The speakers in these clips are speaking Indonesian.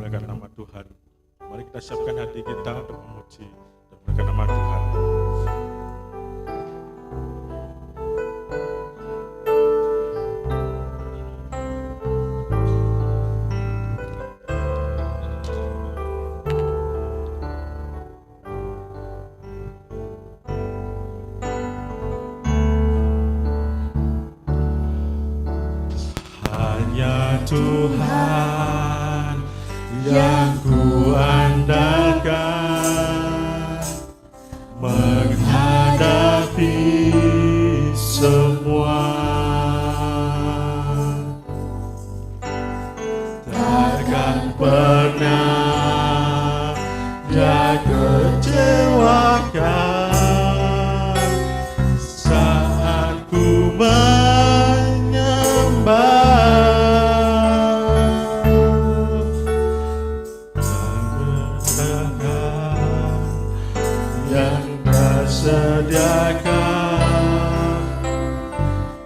memuliakan nama Tuhan. Mari kita siapkan hati kita untuk memuji dan memuliakan nama Tuhan. Hanya Tuhan yang ku andalkan menghadapi semua. Takkan pernah dia kecewakan saat ku menyembah. Sediakan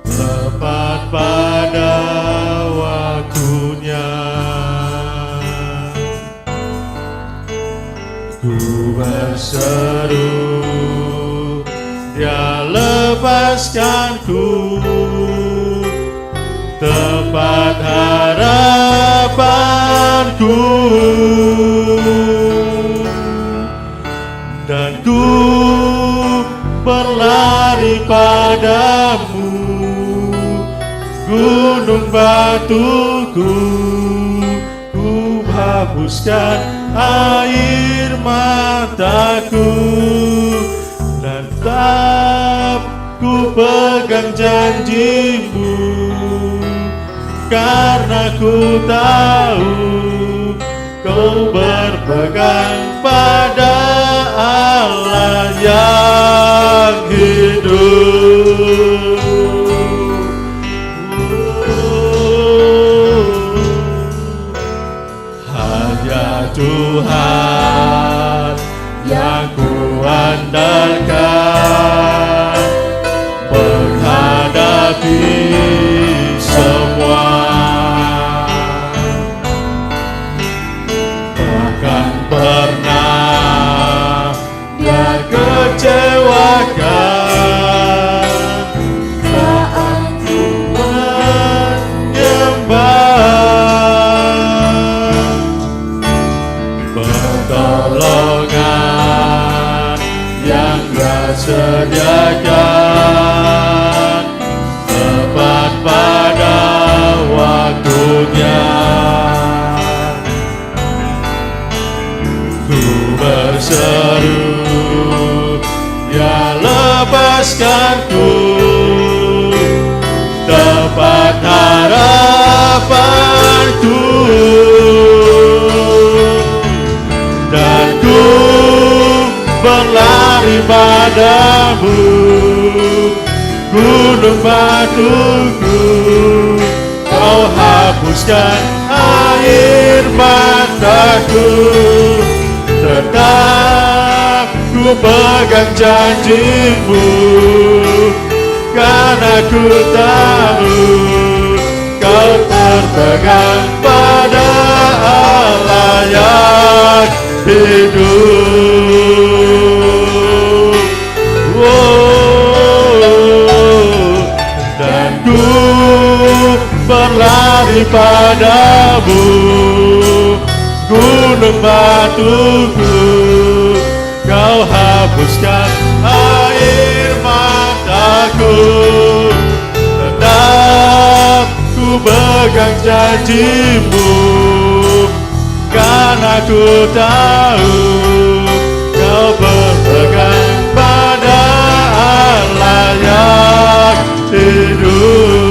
tepat pada waktunya. Ku berseru, dia lepaskanku, tempat harapanku. Dan ku berlari padamu, gunung batuku, ku hapuskan air mataku, dan tetap ku pegang janjimu, karena ku tahu kau berpegang pada Allah yang hidup. Hanya Tuhan yang ku andalkan menghadapi semua. Takkan pernah dia kecewakan saat ku menyembah. Pertolongan yang Dia sediakan tepat pada waktunya. Ku berseru, Dia lepaskanku, tempat harapanku, dan ku berlari padamu, gunung batuku, kau hapuskan air mataku. Tetap ku pegang janjimu, karena ku tahu kau terpegang pada Allah yang hidup. Dan ku berlari padamu, gunung batuku, kau hapuskan air mataku. Tetap ku pegang janjimu, karena ku tahu kau berpegang pada Allah yang hidup.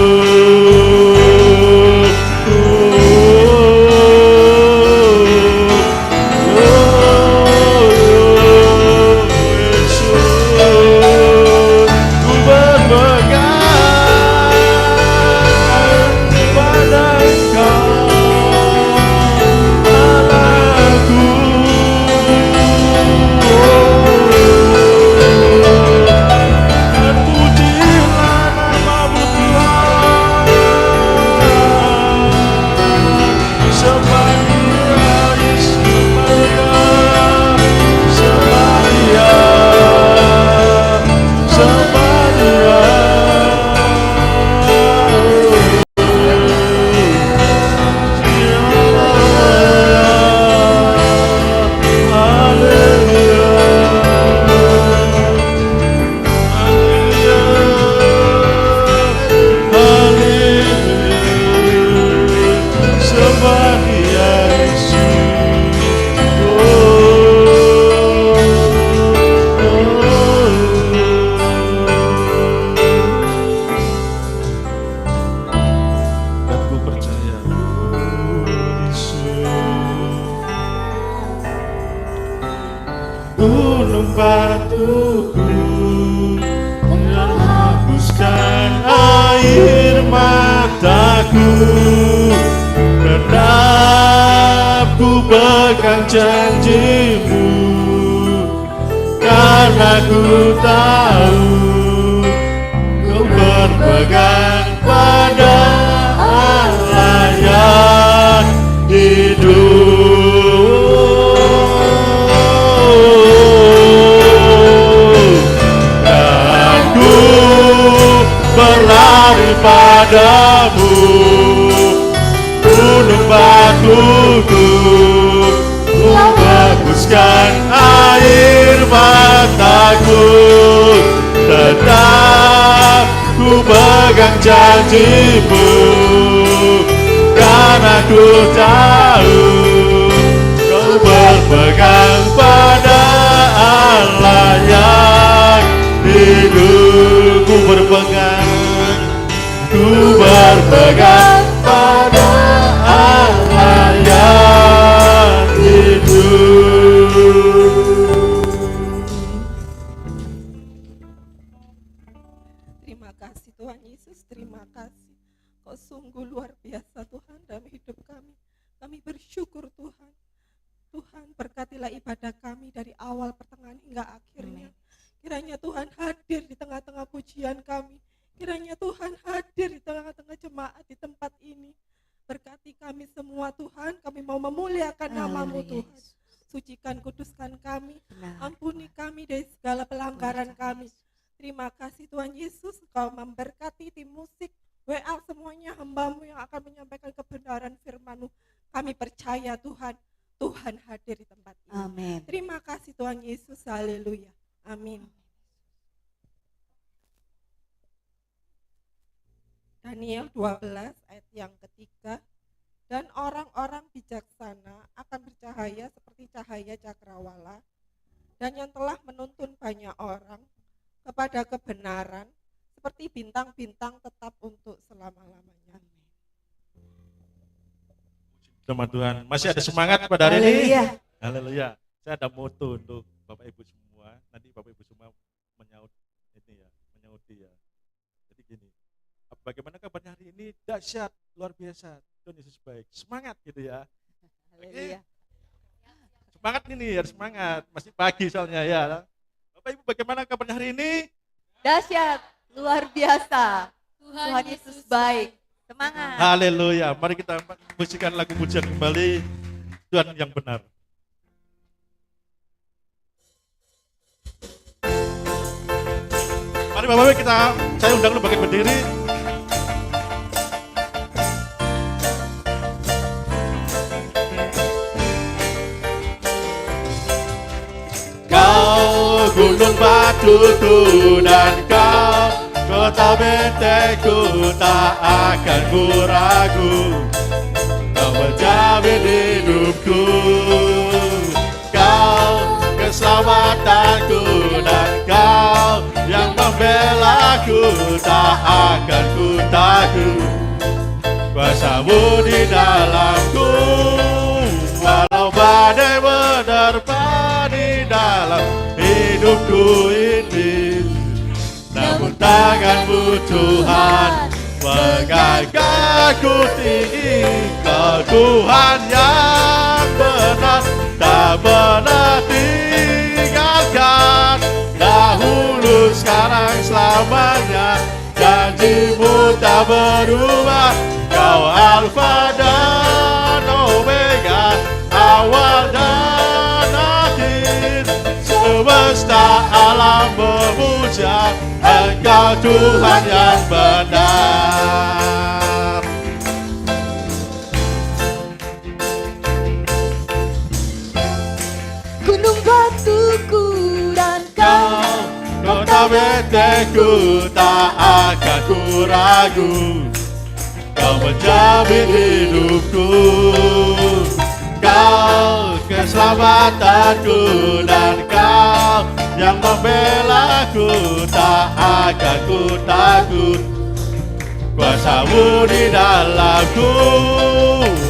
gunung batuku, hapuskan air mataku, tetap ku pegang janjimu, karena ku tahu kau berpegang pada Allah yang hidup. Dan ku berlari padamu, gunung batuku, ku hapuskan air mataku, tetap ku pegang janjimu, karena ku tahu kau berpegang pada Allah yang hidup. Ku berpegang pada Allah yang hidup. Terima kasih Tuhan Yesus, terima kasih. Kau sungguh luar biasa Tuhan dalam hidup kami. Kami bersyukur Tuhan. Tuhan berkatilah ibadah kami dari awal, pertengahan hingga akhirnya. Kiranya Tuhan hadir di tengah-tengah pujian kami. Kiranya Tuhan hadir di tengah-tengah jemaat di tempat ini. Berkati kami semua Tuhan, kami mau memuliakan nama-Mu Tuhan. Sucikan, kuduskan kami, ampuni kami dari segala pelanggaran kami. Terima kasih Tuhan Yesus, Kau memberkati tim musik, WA semuanya hamba-Mu yang akan menyampaikan kebenaran firman-Mu. Kami percaya Tuhan, Tuhan hadir di tempat ini. Amin. Terima kasih Tuhan Yesus, haleluya. Amin. Daniel 12 ayat yang ketiga. Dan orang-orang bijaksana akan bercahaya seperti cahaya cakrawala, dan yang telah menuntun banyak orang kepada kebenaran seperti bintang-bintang tetap untuk selama-lamanya. Teman Tuhan, masih ada semangat pada hari ini? Haleluya. Saya ada moto untuk Bapak Ibu semua. Nanti Bapak Ibu semua menyauti ya. Jadi gini, bagaimana kabarnya hari ini? Dahsyat, luar biasa. Tuhan Yesus baik. Semangat gitu ya. Haleluya. Semangat ini, harus semangat. Masih pagi soalnya ya. Bapak Ibu bagaimana kabarnya hari ini? Dahsyat, luar biasa. Tuhan Yesus baik. Semangat. Haleluya. Mari kita musikan lagu pujian kembali. Tuhan yang benar. Mari Bapak Ibu saya undang lu bagian berdiri. Kau gunung batuku dan kau kota bentengku, tak akan ku ragu. Kau menjamin hidupku, kau keselamatanku, dan kau yang membelaku, tak akan ku takut. Kuasa-Mu di dalamku, walau badai menerpa di dalam hidupku ini, namun tangan-Mu Tuhan mengangkatku tinggi. Kau Tuhan yang benar, tak pernah tinggalkan. Dahulu, sekarang, selamanya, janji-Mu tak berubah. Kau Alfa dan Omega, awal dan akhir. Semesta alam memuja Engkau Tuhan yang benar. Gunung batuku dan kau, kota bentengku, tak akan ku ragu. Kau menjamin hidupku, kau keselamatanku, dan kau yang membelaku, tak akan ku takut. Kuasa-Mu di dalamku,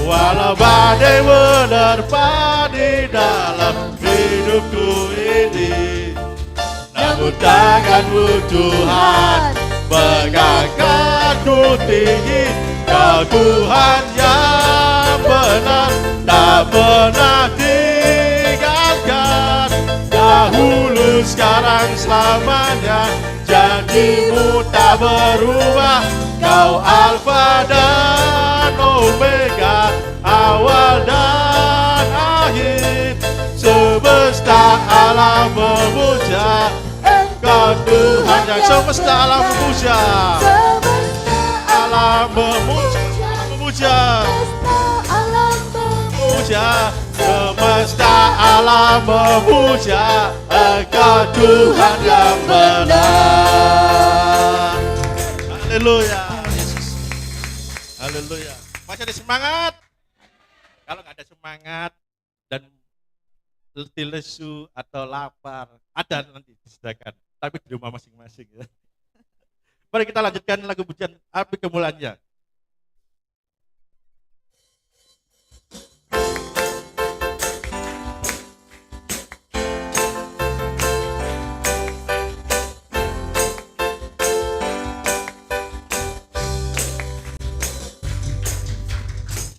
walau badai menerpa di dalam hidupku ini, tangan-Mu Tuhan, pegangkan-Ku tinggi, Kau Tuhan yang benar, tak pernah tinggalkan. Dahulu, sekarang, selamanya, janji-Mu tak berubah. Kau Alfa dan Omega, awal dan akhir. Semesta alam memuja Engkau Tuhan yang semesta alam memuja. Alam memuja, semesta alam memuja Engkau Tuhan yang benar. Haleluya, Yesus. Haleluya. Masih ada semangat? Kalau nggak ada semangat dan letih lesu atau lapar, ada nanti disediakan, tapi di rumah masing-masing ya. Mari kita lanjutkan lagu pujian Api Kemuliaan-Nya.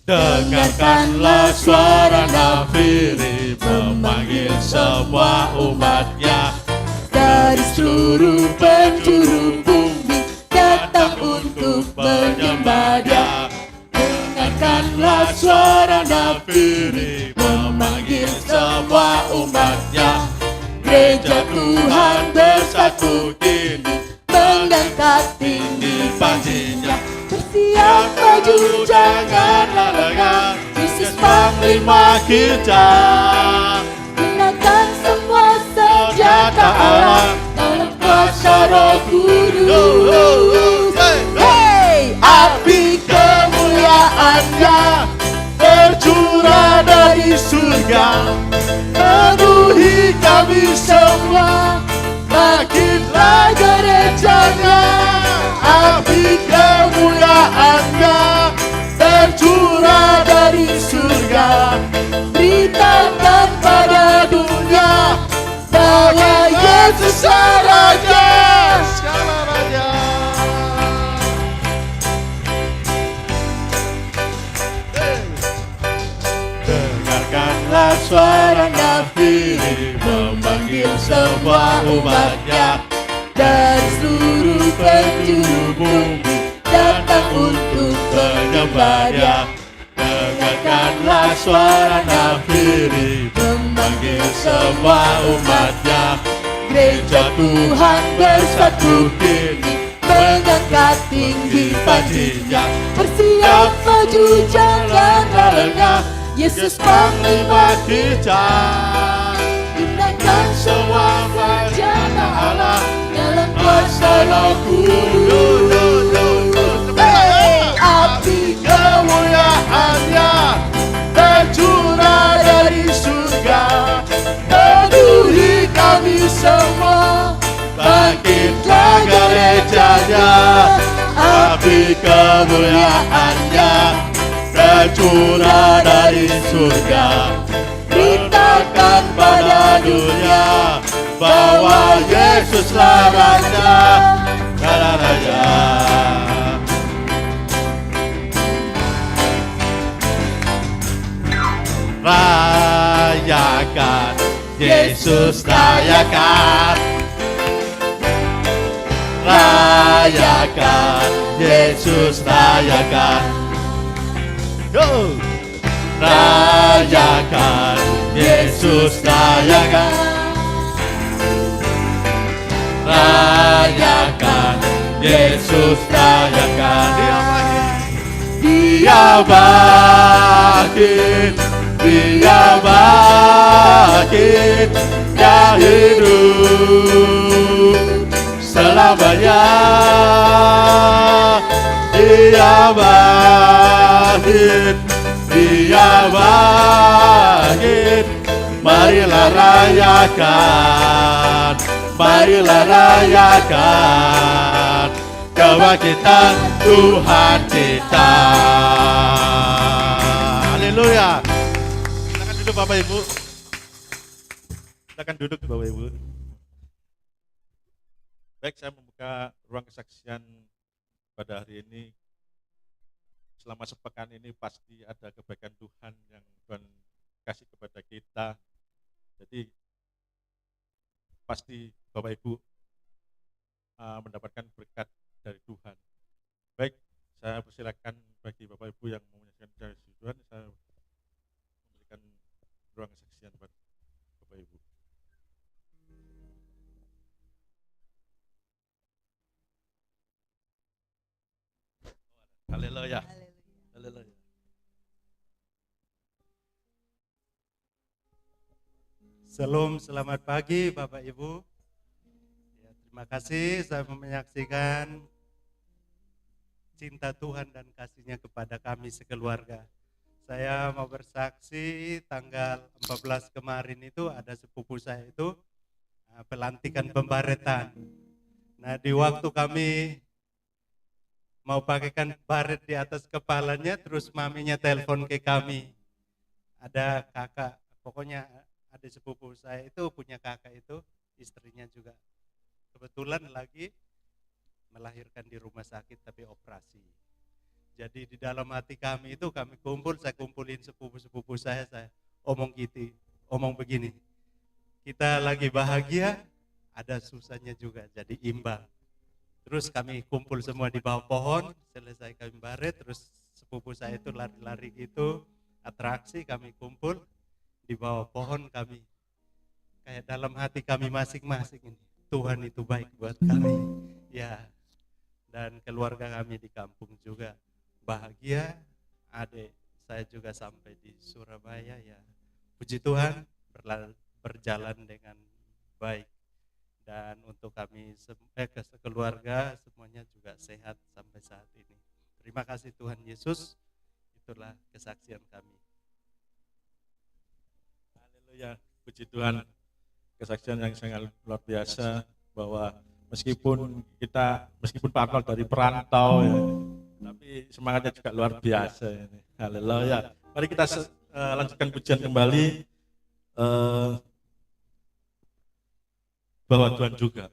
Dengarkanlah suara nafiri memanggil semua umatnya Dari seluruh penjuru bumi datang untuk menyembah Dia. Dengarkanlah suara nafiri memanggil semua umatnya. Gereja Tuhan bersatu kini Mengangkat tinggi paginya. bersiap maju janganlah lengah. Yesus Panglima kita, Gunakan semua senjata Allah dalam kuasa Roh Kudus. Hey, api kemuliaan-Nya tercurah dari surga, penuhi kami semua, bangkitlah gerejanya. Api kemuliaan-Nya tercurah dari surga, beritakan pada dunia bahwa Yesus Raja, segala raja. Dengarkanlah suara nafiri memanggil semua umatnya. dari seluruh penjuru bumi datang untuk menyembah Dia. Dengarkanlah suara nafiri memanggil semua umatnya. Gereja Tuhan bersatu kini mengangkat tinggi paginya. Bersiap maju janganlah lengah. Yesus Panglima kita, gunakan semua senjata Allah dalam kuasa Roh Kudus. Hey, api kemuliaan-Nya tercurah dari surga, penuhi kami semua, bangkitlah gerejanya. Api kemuliaan-Nya tercurah dari surga, beritakan pada dunia bahwa Yesuslah Raja, segala raja. Rayakan, Yesus rayakan. Rayakan, Yesus rayakan. Go! Rayakan, Yesus rayakan. Rayakan, Yesus rayakan. Dia bangkit, Dia bangkit, Dia hidup selamanya. Dia bangkit, Dia bangkit. Marilah rayakan, marilah rayakan kebangkitan Tuhan kita. Haleluya. Silakan duduk Bapak Ibu. Silakan duduk Bapak Ibu. Baik, saya membuka ruang kesaksian pada hari ini. Selama sepekan ini pasti ada kebaikan Tuhan yang Tuhan kasih kepada kita. Jadi pasti Bapak Ibu mendapatkan berkat dari Tuhan. Baik, saya persilakan bagi Bapak Ibu yang mau menyaksikan dari Tuhan, saya memberikan ruang kesaksian buat Bapak Ibu. Haleluya. Haleluya. Shalom, selamat pagi Bapak Ibu. Ya, terima kasih saya menyaksikan cinta Tuhan dan kasih-Nya kepada kami sekeluarga. Saya mau bersaksi tanggal 14 kemarin itu ada sepupu saya itu pelantikan pembaretan. Nah, di waktu kami mau pakaikan baret di atas kepalanya, terus maminya telepon ke kami. Ada kakak, pokoknya ada sepupu saya itu punya kakak itu, istrinya juga kebetulan lagi melahirkan di rumah sakit tapi operasi. Jadi di dalam hati kami itu kami kumpul, saya kumpulin sepupu-sepupu saya omong begini. Kita lagi bahagia, ada susahnya juga, jadi imbang. Terus kami kumpul semua di bawah pohon, selesai kami baret, terus sepupu saya itu lari-lari gitu, atraksi kami kumpul di bawah pohon kami. Kayak dalam hati kami masing-masing ini, Tuhan itu baik buat kami. Ya, dan keluarga kami di kampung juga bahagia, adik saya juga sampai di Surabaya ya. Puji Tuhan berjalan dengan baik. Dan untuk kami keluarga semuanya juga sehat sampai saat ini. Terima kasih Tuhan Yesus, itulah kesaksian kami. Haleluya, puji Tuhan. Kesaksian yang sangat luar biasa bahwa meskipun Pak Arnold dari perantau ya, tapi semangatnya juga luar biasa ini. Haleluya. Mari kita lanjutkan pujian kembali. Bahwa Tuhan juga.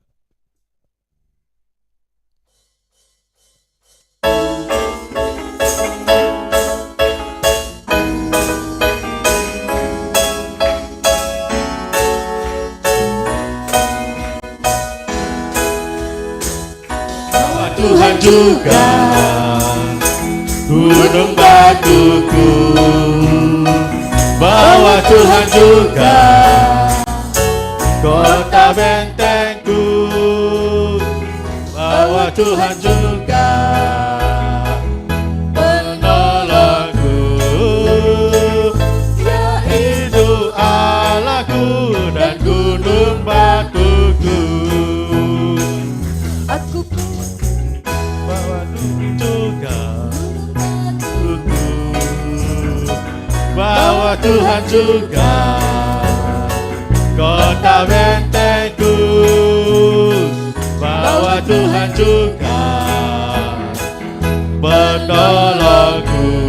Bahwa Tuhan juga gunung batuku, bahwa Tuhan juga kota bentengku, bahwa Tuhan juga penolongku, yaitu Allahku dan gunung batuku. Aku Bahwa Tuhan juga bahwa Tuhan juga kota bentengku, bahwa Tuhan juga penolongku,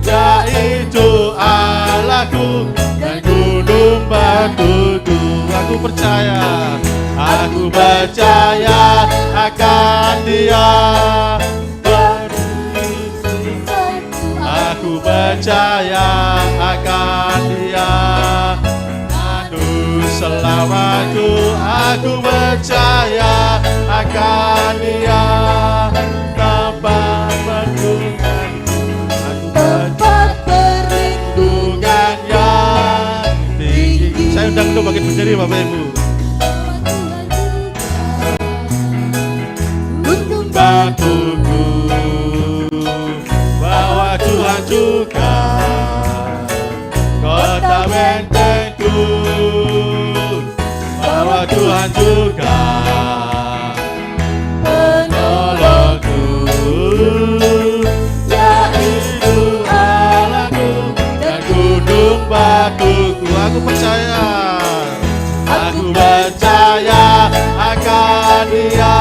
yaitu Allahku dan gunung batuku. Aku percaya akan Dia. Aku percaya akan Dia. Selamatku, aku percaya akan Dia, tempat perlindunganku, tempat perlindungan yang tinggi. Saya undang untuk bagi berdiri Bapak Ibu. gunung Batuku, bahwa Tuhan juga kota bentengku, bahwa Tuhan juga penolongku, yaitu Allahku dan gunung batuku. Aku percaya akan Dia,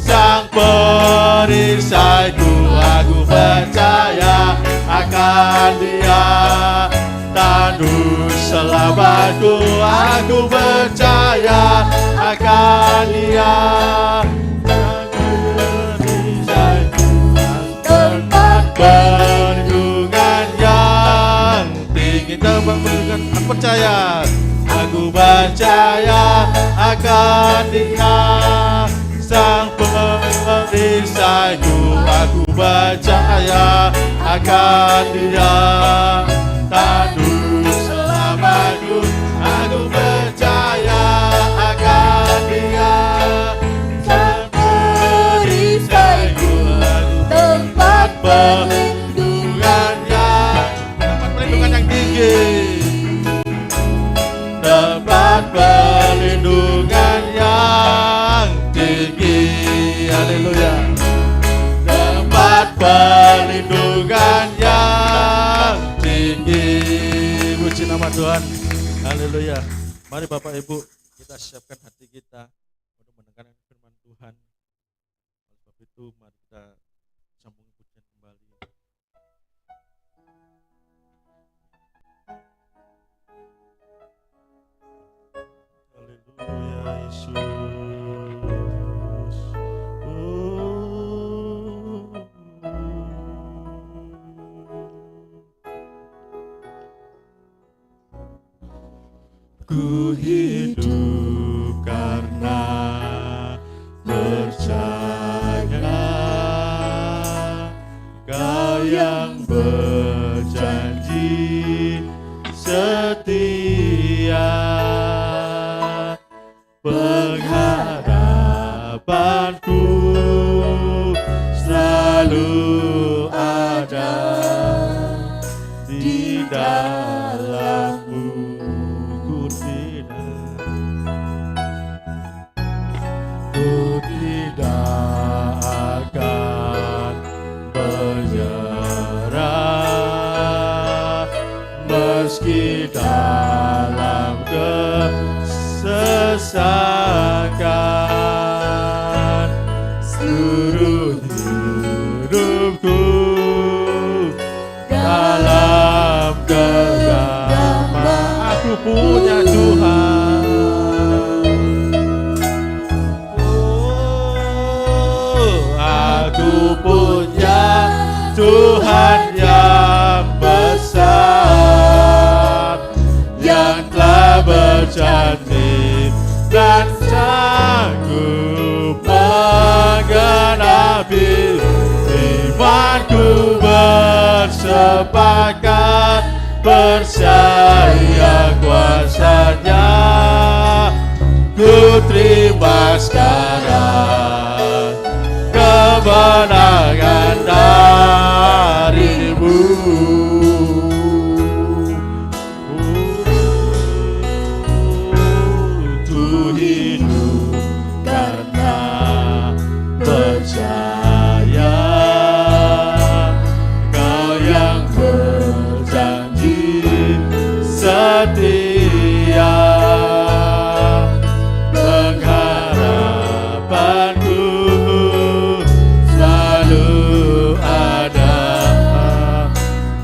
Sang perisaiku. Aku percaya akan Dia, tandus selamatku, aku percaya akan Dia. Tempat perlindungan yang tinggi, tempat perlindungan, aku percaya akan Dia, Sang Perisaiku. Aku percaya akan Dia, Tanduk selamatku. Aku percaya akan Dia, Sang Perisaiku. Tempat perlindungan yang tinggi, tempat perlindungan yang tinggi. Haleluya. Tempat perlindungan yang tinggi. Puji nama Tuhan. Haleluya. Mari Bapak Ibu, kita siapkan hati kita untuk mendengarkan firman Tuhan. Oleh sebab itu mari kita sambung pujian kembali. Haleluya Yesus. Ku hidup karena percaya Kau yang berjanji setia, pengharapanku selalu ada di dalam-Mu. Ku tidak akan menyerah meski dalam kesesakan. Seluruh hidupku dalam genggaman aku punya Tuhan. Aku punya Tuhan yang besar, yang telah berjanji dan sanggup menggenapi. Imanku bersepakat percaya kuasa-Nya. Ku terima sekarang kemenangan dari-Mu. Ku hidup karena percaya Kau yang berjanji setia, pengharapanku selalu ada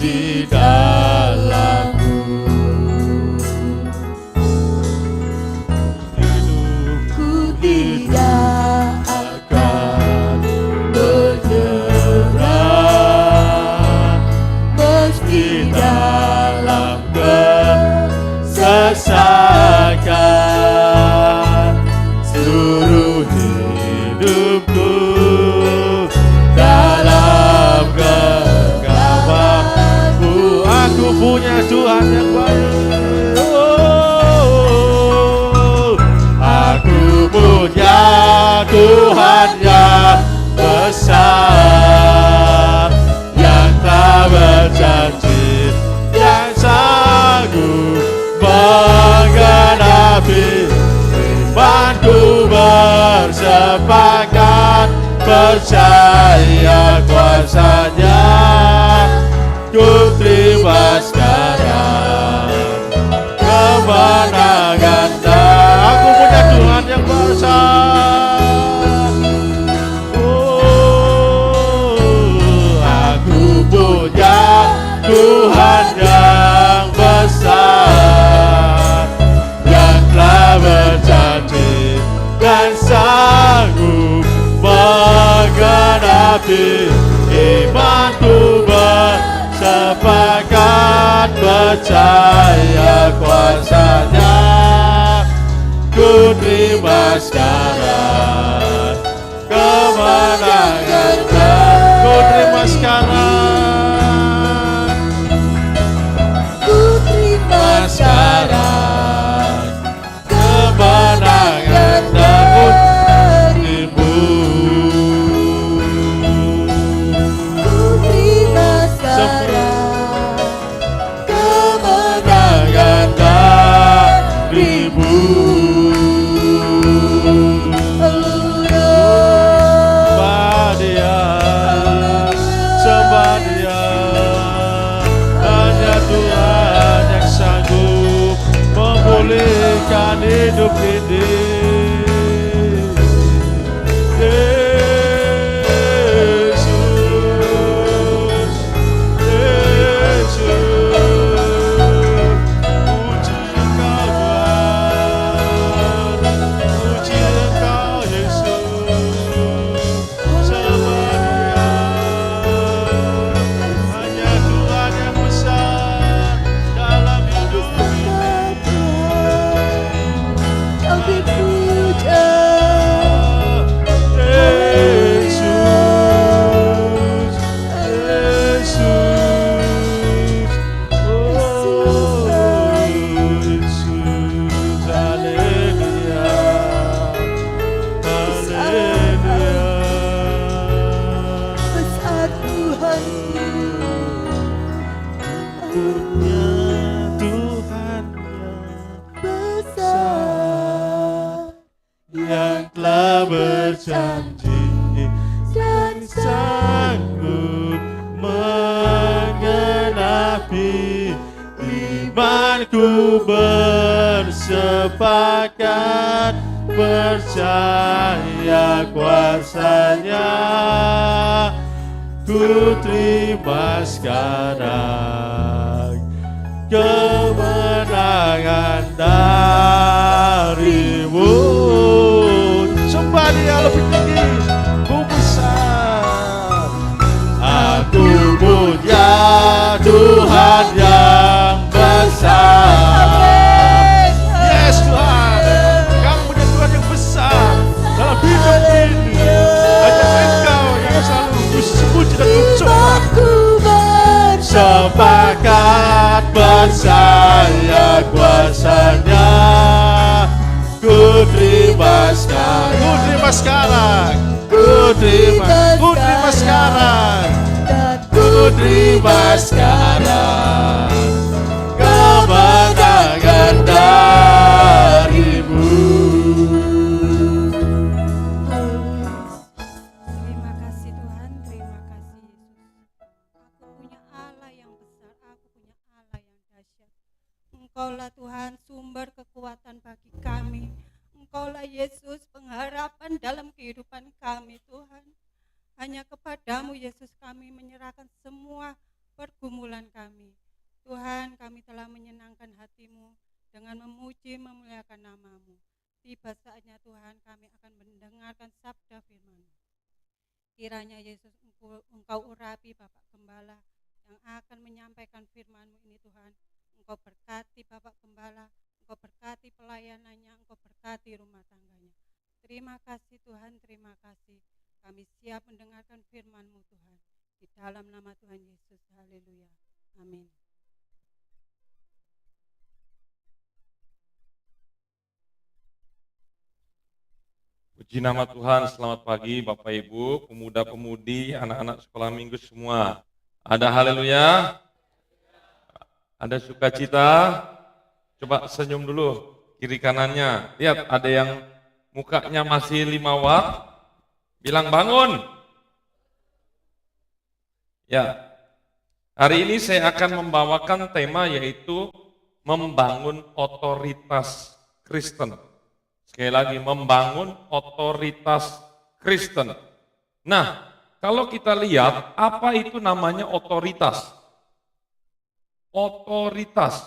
di dalam-Mu. Hidupku tidak akan menyerah meski dalam kesesakan. Seluruh hidupku dalam genggaman-Mu. Aku punya Tuhan yang baik. Aku punya Tuhan yang besar, yang tak berjanji, yang sanggup menggenapi. Imanku bersepakat percaya kuasa-Nya. Ku terima sekarang kemenangan. Aku punya Tuhan yang besar. Aku punya Tuhan yang besar, Nabi, imanku bersepakat percaya kuasanya. Ku terima sekarang kemenangan, ku terima sekarang, Ku terima sekarang kemenangan darimu. Ku terima sekarang Kemenangan darimu. Sembah Dia, sembah Dia. Hanya Tuhan yang sanggup memulihkan hidup ini. Yesus, Yesus, puji Engkau Tuhan, puji Engkau Yesus, sembah Dia. Hanya Tuhan yang besar dalam hidup ini. Kau dipuja. Yesus, Yesus, oh Yesus, haleluya, haleluya. Besar Tuhan, Punya Tuhan besar yang telah berjanji dan sanggup menggenapi. Imanku bersepakat percaya kuasanya. Ku terima sekarang kemenangan darimu. Sembah Dia lebih tinggi, ku besar. Aku punya Tuhan yang besar. Yes Tuhan, Kamu punya Tuhan yang besar dalam hidup ini. Hanya Engkau yang selalu disebut dan kucurah. Sepakat percaya kuasanya. Ku terima sekarang, ku terima sekarang, ku terima sekarang, ku terima sekarang kemenangan darimu. Terima kasih Tuhan, terima kasih Yesus. Aku punya Allah yang besar, aku punya Allah yang dahsyat. Engkaulah Tuhan sumber kekuatan bagi kami. Engkaulah Yesus pengharapan dalam kehidupan kami Tuhan. Hanya kepadamu Yesus kami menyerahkan semua pergumulan kami. Tuhan, kami telah menyenangkan hatimu dengan memuji memuliakan namamu. Tiba saatnya Tuhan kami akan mendengarkan sabda firman-Mu. Kiranya Yesus Engkau urapi Bapak Gembala yang akan menyampaikan firman-Mu ini Tuhan. Engkau berkati Bapak Gembala, Engkau berkati pelayanannya, Engkau berkati rumah tangganya. Terima kasih Tuhan, terima kasih. Kami siap mendengarkan firman-Mu Tuhan. Di dalam nama Tuhan Yesus, haleluya, amin. Puji nama Tuhan, selamat pagi Bapak Ibu, pemuda-pemudi, anak-anak sekolah minggu semua. Ada haleluya? Ada sukacita? Coba senyum dulu, kiri kanannya. Lihat, ada yang mukanya masih 5 watt, bilang bangun. Ya, hari ini saya akan membawakan tema yaitu membangun otoritas Kristen. Sekali lagi, membangun otoritas Kristen. Nah, kalau kita lihat, apa itu namanya otoritas? Otoritas.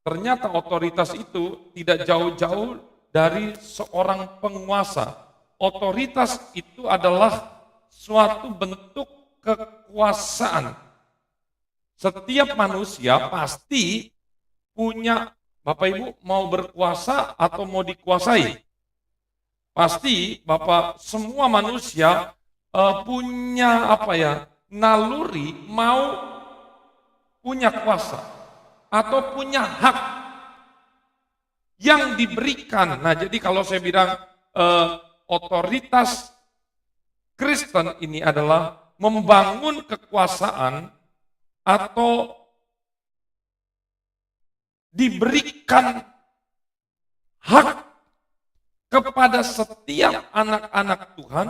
Ternyata otoritas itu tidak jauh-jauh dari seorang penguasa. Otoritas itu adalah suatu bentuk kekuasaan. Setiap manusia pasti punya, Bapak Ibu mau berkuasa atau mau dikuasai. Pasti Bapak semua manusia punya naluri mau punya kuasa atau punya hak yang diberikan. Nah, jadi kalau saya bilang otoritas Kristen ini adalah membangun kekuasaan atau diberikan hak kepada setiap anak-anak Tuhan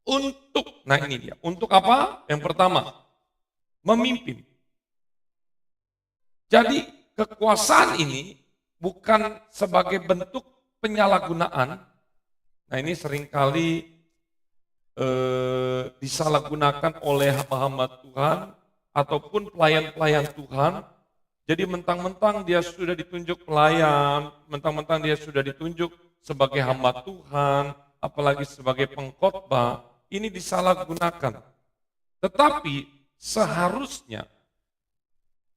untuk, nah ini dia, untuk apa? Yang pertama, memimpin. Jadi kekuasaan ini bukan sebagai bentuk penyalahgunaan. Nah ini seringkali disalahgunakan oleh hamba-hamba Tuhan ataupun pelayan-pelayan Tuhan. Jadi mentang-mentang dia sudah ditunjuk pelayan, mentang-mentang dia sudah ditunjuk sebagai hamba Tuhan, apalagi sebagai pengkhotbah, ini disalahgunakan. Tetapi seharusnya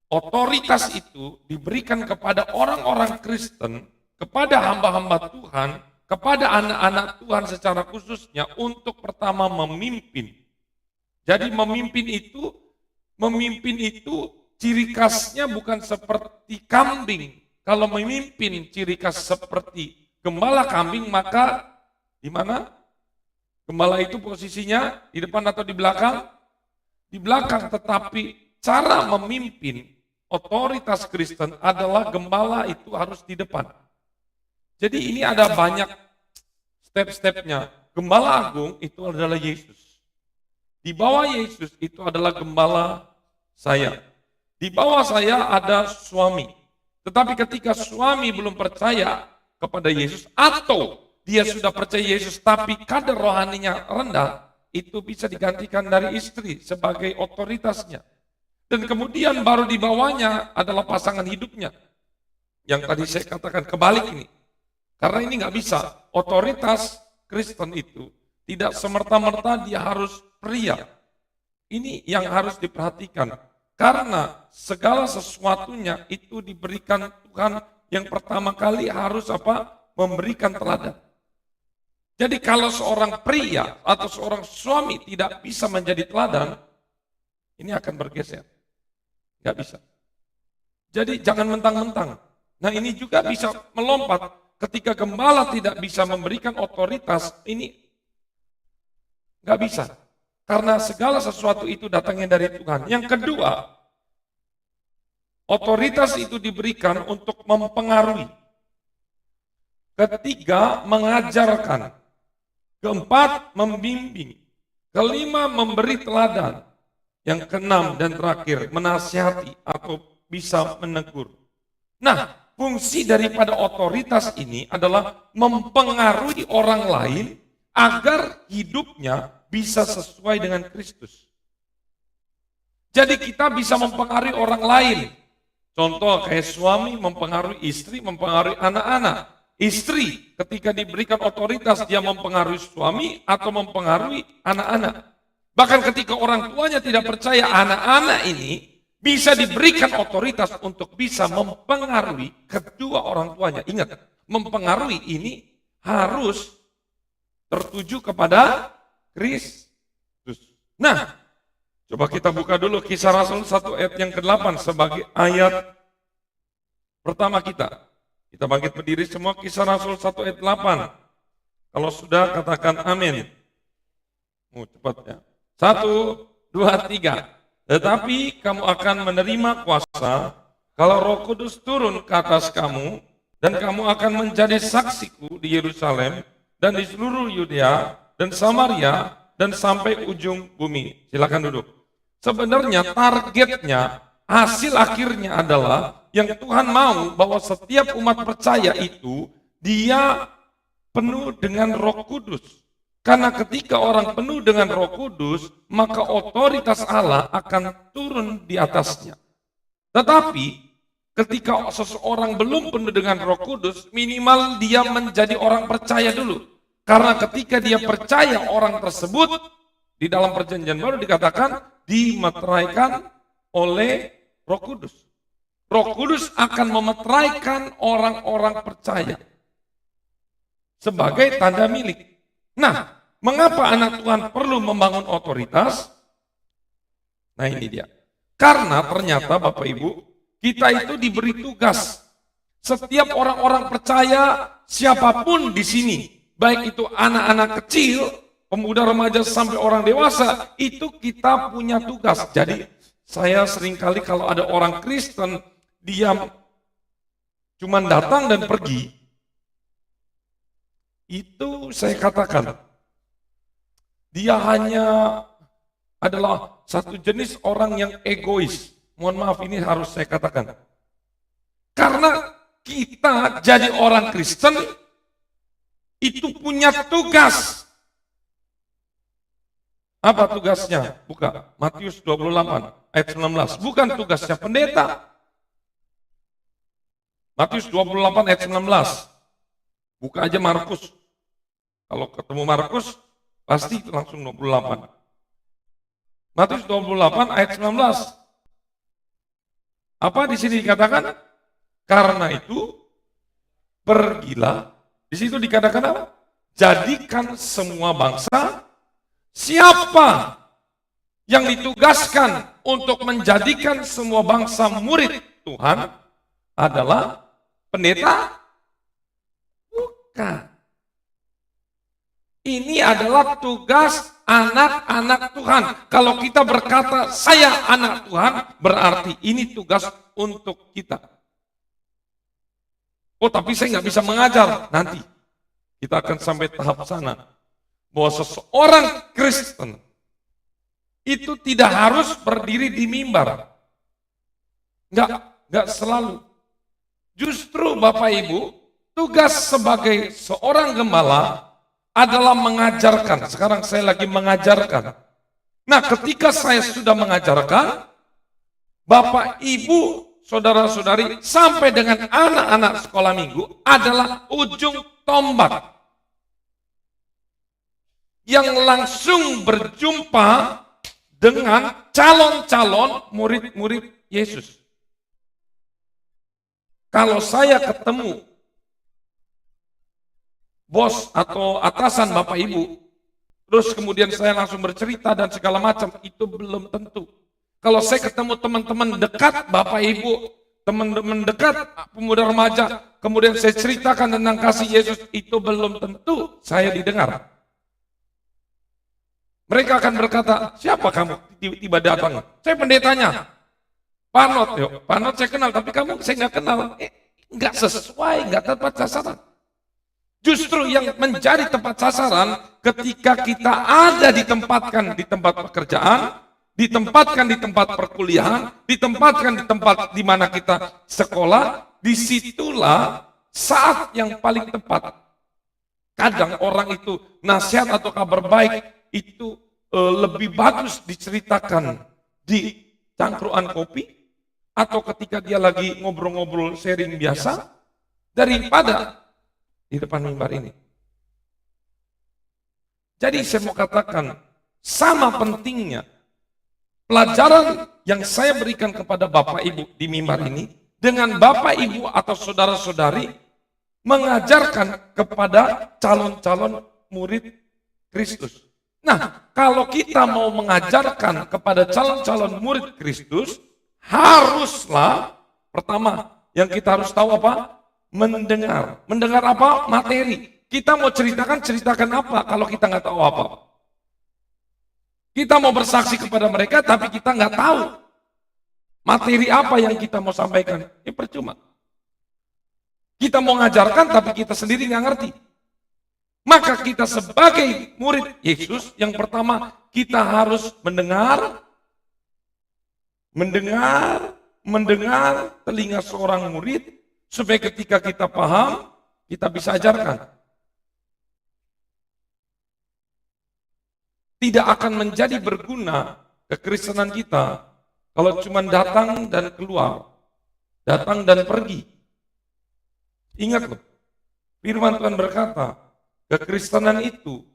otoritas itu diberikan kepada orang-orang Kristen, kepada hamba-hamba Tuhan, kepada anak-anak Tuhan secara khususnya untuk pertama memimpin. Jadi memimpin itu ciri khasnya bukan seperti kambing. Kalau memimpin ciri khas seperti gembala kambing, maka di mana? Gembala itu posisinya di depan atau di belakang? Di belakang, tetapi cara memimpin otoritas Kristen adalah gembala itu harus di depan. Jadi ini ada banyak step-stepnya. Gembala agung itu adalah Yesus. Di bawah Yesus itu adalah gembala saya. Di bawah saya ada suami. Tetapi ketika suami belum percaya kepada Yesus atau dia sudah percaya Yesus tapi kadar rohaninya rendah, itu bisa digantikan dari istri sebagai otoritasnya. Dan kemudian baru di bawahnya adalah pasangan hidupnya. Yang tadi saya katakan kebalik ini. Karena ini nggak bisa. Otoritas Kristen itu tidak semerta-merta dia harus pria. Ini yang harus diperhatikan. Karena segala sesuatunya itu diberikan Tuhan yang pertama kali harus memberikan teladan. Jadi kalau seorang pria atau seorang suami tidak bisa menjadi teladan, ini akan bergeser. Nggak bisa. Jadi jangan mentang-mentang. Nah ini juga bisa melompat. Ketika gembala tidak bisa memberikan otoritas, ini nggak bisa. Karena segala sesuatu itu datangnya dari Tuhan. Yang kedua, otoritas itu diberikan untuk mempengaruhi. Ketiga, mengajarkan. Keempat, membimbing. Kelima, memberi teladan. Yang keenam dan terakhir, menasihati atau bisa menegur. Nah, fungsi daripada otoritas ini adalah mempengaruhi orang lain agar hidupnya bisa sesuai dengan Kristus. Jadi kita bisa mempengaruhi orang lain. Contoh kayak suami mempengaruhi istri, mempengaruhi anak-anak. Istri ketika diberikan otoritas dia mempengaruhi suami atau mempengaruhi anak-anak. Bahkan ketika orang tuanya tidak percaya, anak-anak ini bisa diberikan otoritas untuk bisa mempengaruhi kedua orang tuanya. Ingat, mempengaruhi ini harus tertuju kepada Kristus. Nah, coba kita buka dulu Kisah Rasul 1 ayat yang ke-8 sebagai ayat pertama kita. Kita bangkit berdiri semua, Kisah Rasul 1 ayat 8. Kalau sudah katakan amin. Cepat ya. 1, 2, 3. Tetapi kamu akan menerima kuasa kalau Roh Kudus turun ke atas kamu, dan kamu akan menjadi saksiku di Yerusalem dan di seluruh Yudea dan Samaria dan sampai ujung bumi. Silakan duduk. Sebenarnya targetnya, hasil akhirnya adalah yang Tuhan mau bahwa setiap umat percaya itu dia penuh dengan Roh Kudus. Karena ketika orang penuh dengan Roh Kudus, maka otoritas Allah akan turun di atasnya. Tetapi ketika seseorang belum penuh dengan Roh Kudus, minimal dia menjadi orang percaya dulu. Karena ketika dia percaya orang tersebut, Di dalam perjanjian baru dikatakan dimeteraikan oleh Roh Kudus. Roh Kudus akan memeteraikan orang-orang percaya sebagai tanda milik. Nah, mengapa anak Tuhan perlu membangun otoritas? Nah ini dia. Karena ternyata Bapak Ibu, kita itu diberi tugas. Setiap orang-orang percaya, siapapun di sini, baik itu anak-anak kecil, pemuda remaja sampai orang dewasa, itu kita punya tugas. Jadi saya seringkali kalau ada orang Kristen, dia cuma datang dan pergi, itu saya katakan, dia hanya adalah satu jenis orang yang egois. Mohon maaf, ini harus saya katakan. Karena kita jadi orang Kristen, itu punya tugas. Apa tugasnya? Buka Matius 28 ayat 19. Bukan tugasnya pendeta. Matius 28 ayat 19. Buka aja Markus. Kalau ketemu Markus, pasti langsung 28. Matius 28 ayat 19. Apa di sini dikatakan? Karena itu pergilah. Di situ dikatakan apa? Jadikan semua bangsa. Siapa yang ditugaskan untuk menjadikan semua bangsa murid Tuhan adalah pendeta? Bukan. Ini adalah tugas anak-anak Tuhan. Kalau kita berkata, saya anak Tuhan, berarti ini tugas untuk kita. Oh, tapi saya nggak bisa mengajar. Nanti kita akan sampai tahap sana. Bahwa seseorang Kristen itu tidak harus berdiri di mimbar. Nggak selalu. Justru Bapak Ibu, tugas sebagai seorang gembala adalah mengajarkan. Sekarang saya lagi mengajarkan. Nah, ketika saya sudah mengajarkan, Bapak, Ibu, saudara-saudari, sampai dengan anak-anak sekolah minggu adalah ujung tombak yang langsung berjumpa dengan calon-calon murid-murid Yesus. Kalau saya ketemu bos atau atasan Bapak Ibu, terus kemudian saya langsung bercerita dan segala macam, itu belum tentu. Kalau saya ketemu teman-teman dekat Bapak Ibu, teman-teman dekat pemuda remaja, kemudian saya ceritakan tentang kasih Yesus, itu belum tentu saya didengar. Mereka akan berkata, siapa kamu? Tiba-tiba datang. Saya pendetanya. Panot, yuk. Panot saya kenal, tapi kamu saya nggak kenal. Nggak sesuai, nggak tepat sasaran. Justru yang menjadi tempat sasaran ketika kita ada ditempatkan di tempat pekerjaan, ditempatkan di tempat perkuliahan, ditempatkan di tempat di mana kita sekolah, disitulah saat yang paling tepat. Kadang orang itu nasihat atau kabar baik itu lebih bagus diceritakan di cangkruan kopi atau ketika dia lagi ngobrol-ngobrol sharing biasa daripada di depan mimbar ini. Jadi saya mau katakan, sama pentingnya pelajaran yang saya berikan kepada Bapak Ibu di mimbar ini dengan Bapak Ibu atau saudara-saudari mengajarkan kepada calon-calon murid Kristus. Nah, kalau kita mau mengajarkan kepada calon-calon murid Kristus, haruslah pertama yang kita harus tahu apa? Mendengar. Mendengar apa? Materi. Kita mau ceritakan apa kalau kita nggak tahu apa? Kita mau bersaksi kepada mereka tapi kita nggak tahu materi apa yang kita mau sampaikan. Ini percuma. Kita mau mengajarkan tapi kita sendiri nggak ngerti. Maka kita sebagai murid Yesus, yang pertama kita harus mendengar telinga seorang murid, supaya ketika kita paham, kita bisa ajarkan. Tidak akan menjadi berguna kekristenan kita kalau cuma datang dan keluar, datang dan pergi. Ingat loh, firman Tuhan berkata, kekristenan itu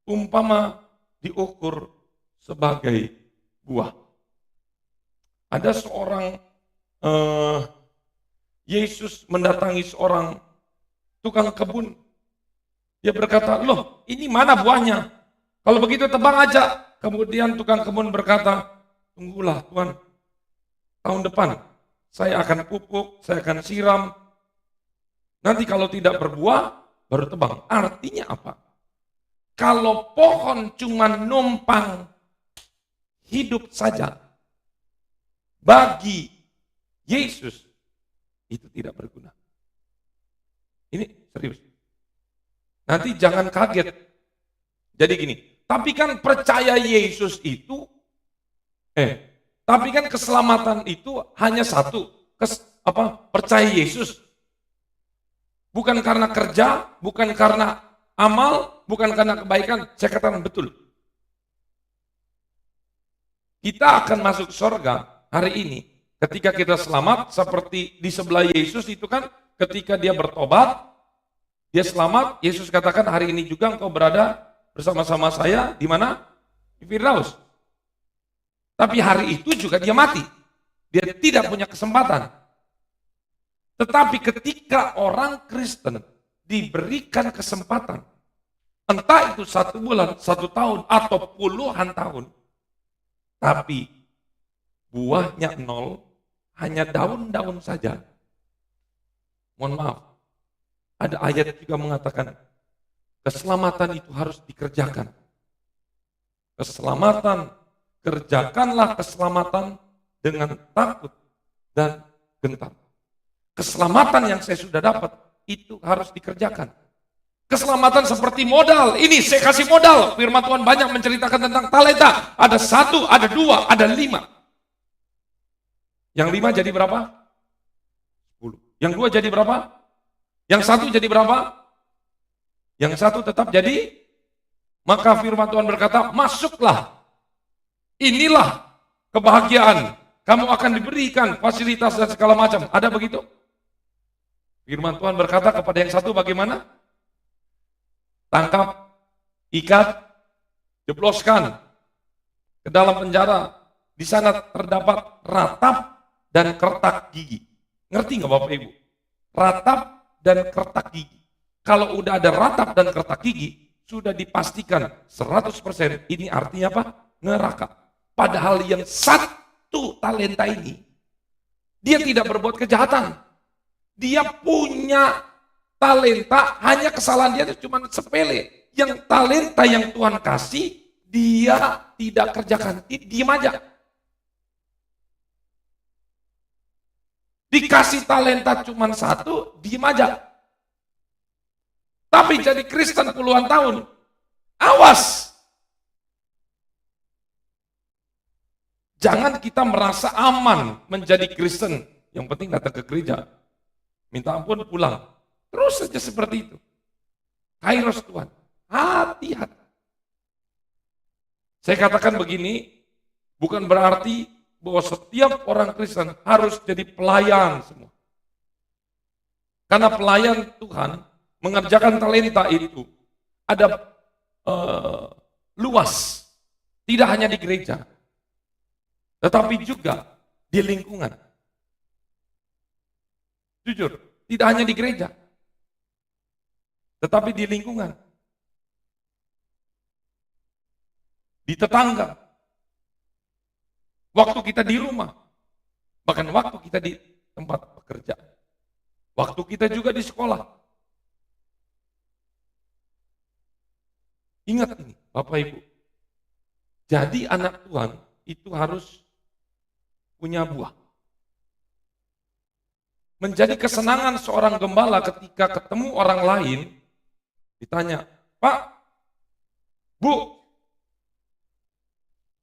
umpama diukur sebagai buah. Ada seorang Yesus mendatangi seorang tukang kebun. Dia berkata, loh ini mana buahnya? Kalau begitu tebang aja. Kemudian tukang kebun berkata, tunggulah Tuhan, tahun depan saya akan pupuk, saya akan siram. Nanti kalau tidak berbuah, baru tebang. Artinya apa? Kalau pohon cuma numpang hidup saja, bagi Yesus itu tidak berguna. Ini serius. Nanti jangan kaget. Jadi gini, tapi kan percaya Yesus itu, tapi kan keselamatan itu hanya satu, percaya Yesus. Bukan karena kerja, bukan karena amal, bukan karena kebaikan. Saya katakan betul. Kita akan masuk surga hari ini ketika kita selamat, seperti di sebelah Yesus itu kan ketika dia bertobat, dia selamat. Yesus katakan hari ini juga engkau berada bersama-sama saya di mana? Di Firdaus. Tapi hari itu juga dia mati. Dia tidak punya kesempatan. Tetapi ketika orang Kristen diberikan kesempatan, entah itu 1 bulan, 1 tahun, atau puluhan tahun, tapi buahnya 0, hanya daun-daun saja. Mohon maaf, ada ayat juga mengatakan, keselamatan itu harus dikerjakan. Keselamatan, kerjakanlah keselamatan dengan takut dan gentar. Keselamatan yang saya sudah dapat, itu harus dikerjakan. Keselamatan seperti modal, ini saya kasih modal. Firman Tuhan banyak menceritakan tentang talenta. Ada 1, ada 2, ada 5. Yang 5 jadi berapa? 10. Yang 2 jadi berapa? Yang 1 jadi berapa? Yang 1 tetap jadi. Maka firman Tuhan berkata, masuklah. Inilah kebahagiaan. Kamu akan diberikan fasilitas dan segala macam. Ada begitu? Firman Tuhan berkata kepada yang 1 bagaimana? Tangkap, ikat, jebloskan ke dalam penjara. Di sana terdapat ratap dan kertak gigi. Ngerti nggak Bapak Ibu? Ratap dan kertak gigi. Kalau udah ada ratap dan kertak gigi, sudah dipastikan 100% ini artinya apa? Neraka. Padahal yang 1 talenta ini, dia tidak berbuat kejahatan. Dia punya talenta, hanya kesalahan dia itu cuma sepele. Yang talenta yang Tuhan kasih, dia tidak kerjakan, diam aja. Dikasih talenta cuma 1, diam aja. Tapi jadi Kristen puluhan tahun, awas. Jangan kita merasa aman menjadi Kristen. Yang penting datang ke gereja, minta ampun, pulang. Terus saja seperti itu. Kairos Tuhan, hati-hati. Saya katakan begini, bukan berarti bahwa setiap orang Kristen harus jadi pelayan semua. Karena pelayan Tuhan mengerjakan talenta itu ada luas, tidak hanya di gereja, tetapi juga di lingkungan. Jujur, tidak hanya di gereja, tetapi di lingkungan, di tetangga, waktu kita di rumah, bahkan waktu kita di tempat bekerja, waktu kita juga di sekolah. Ingat ini, Bapak Ibu. Jadi anak Tuhan itu harus punya buah. Menjadi kesenangan seorang gembala ketika ketemu orang lain, ditanya, Pak, Bu,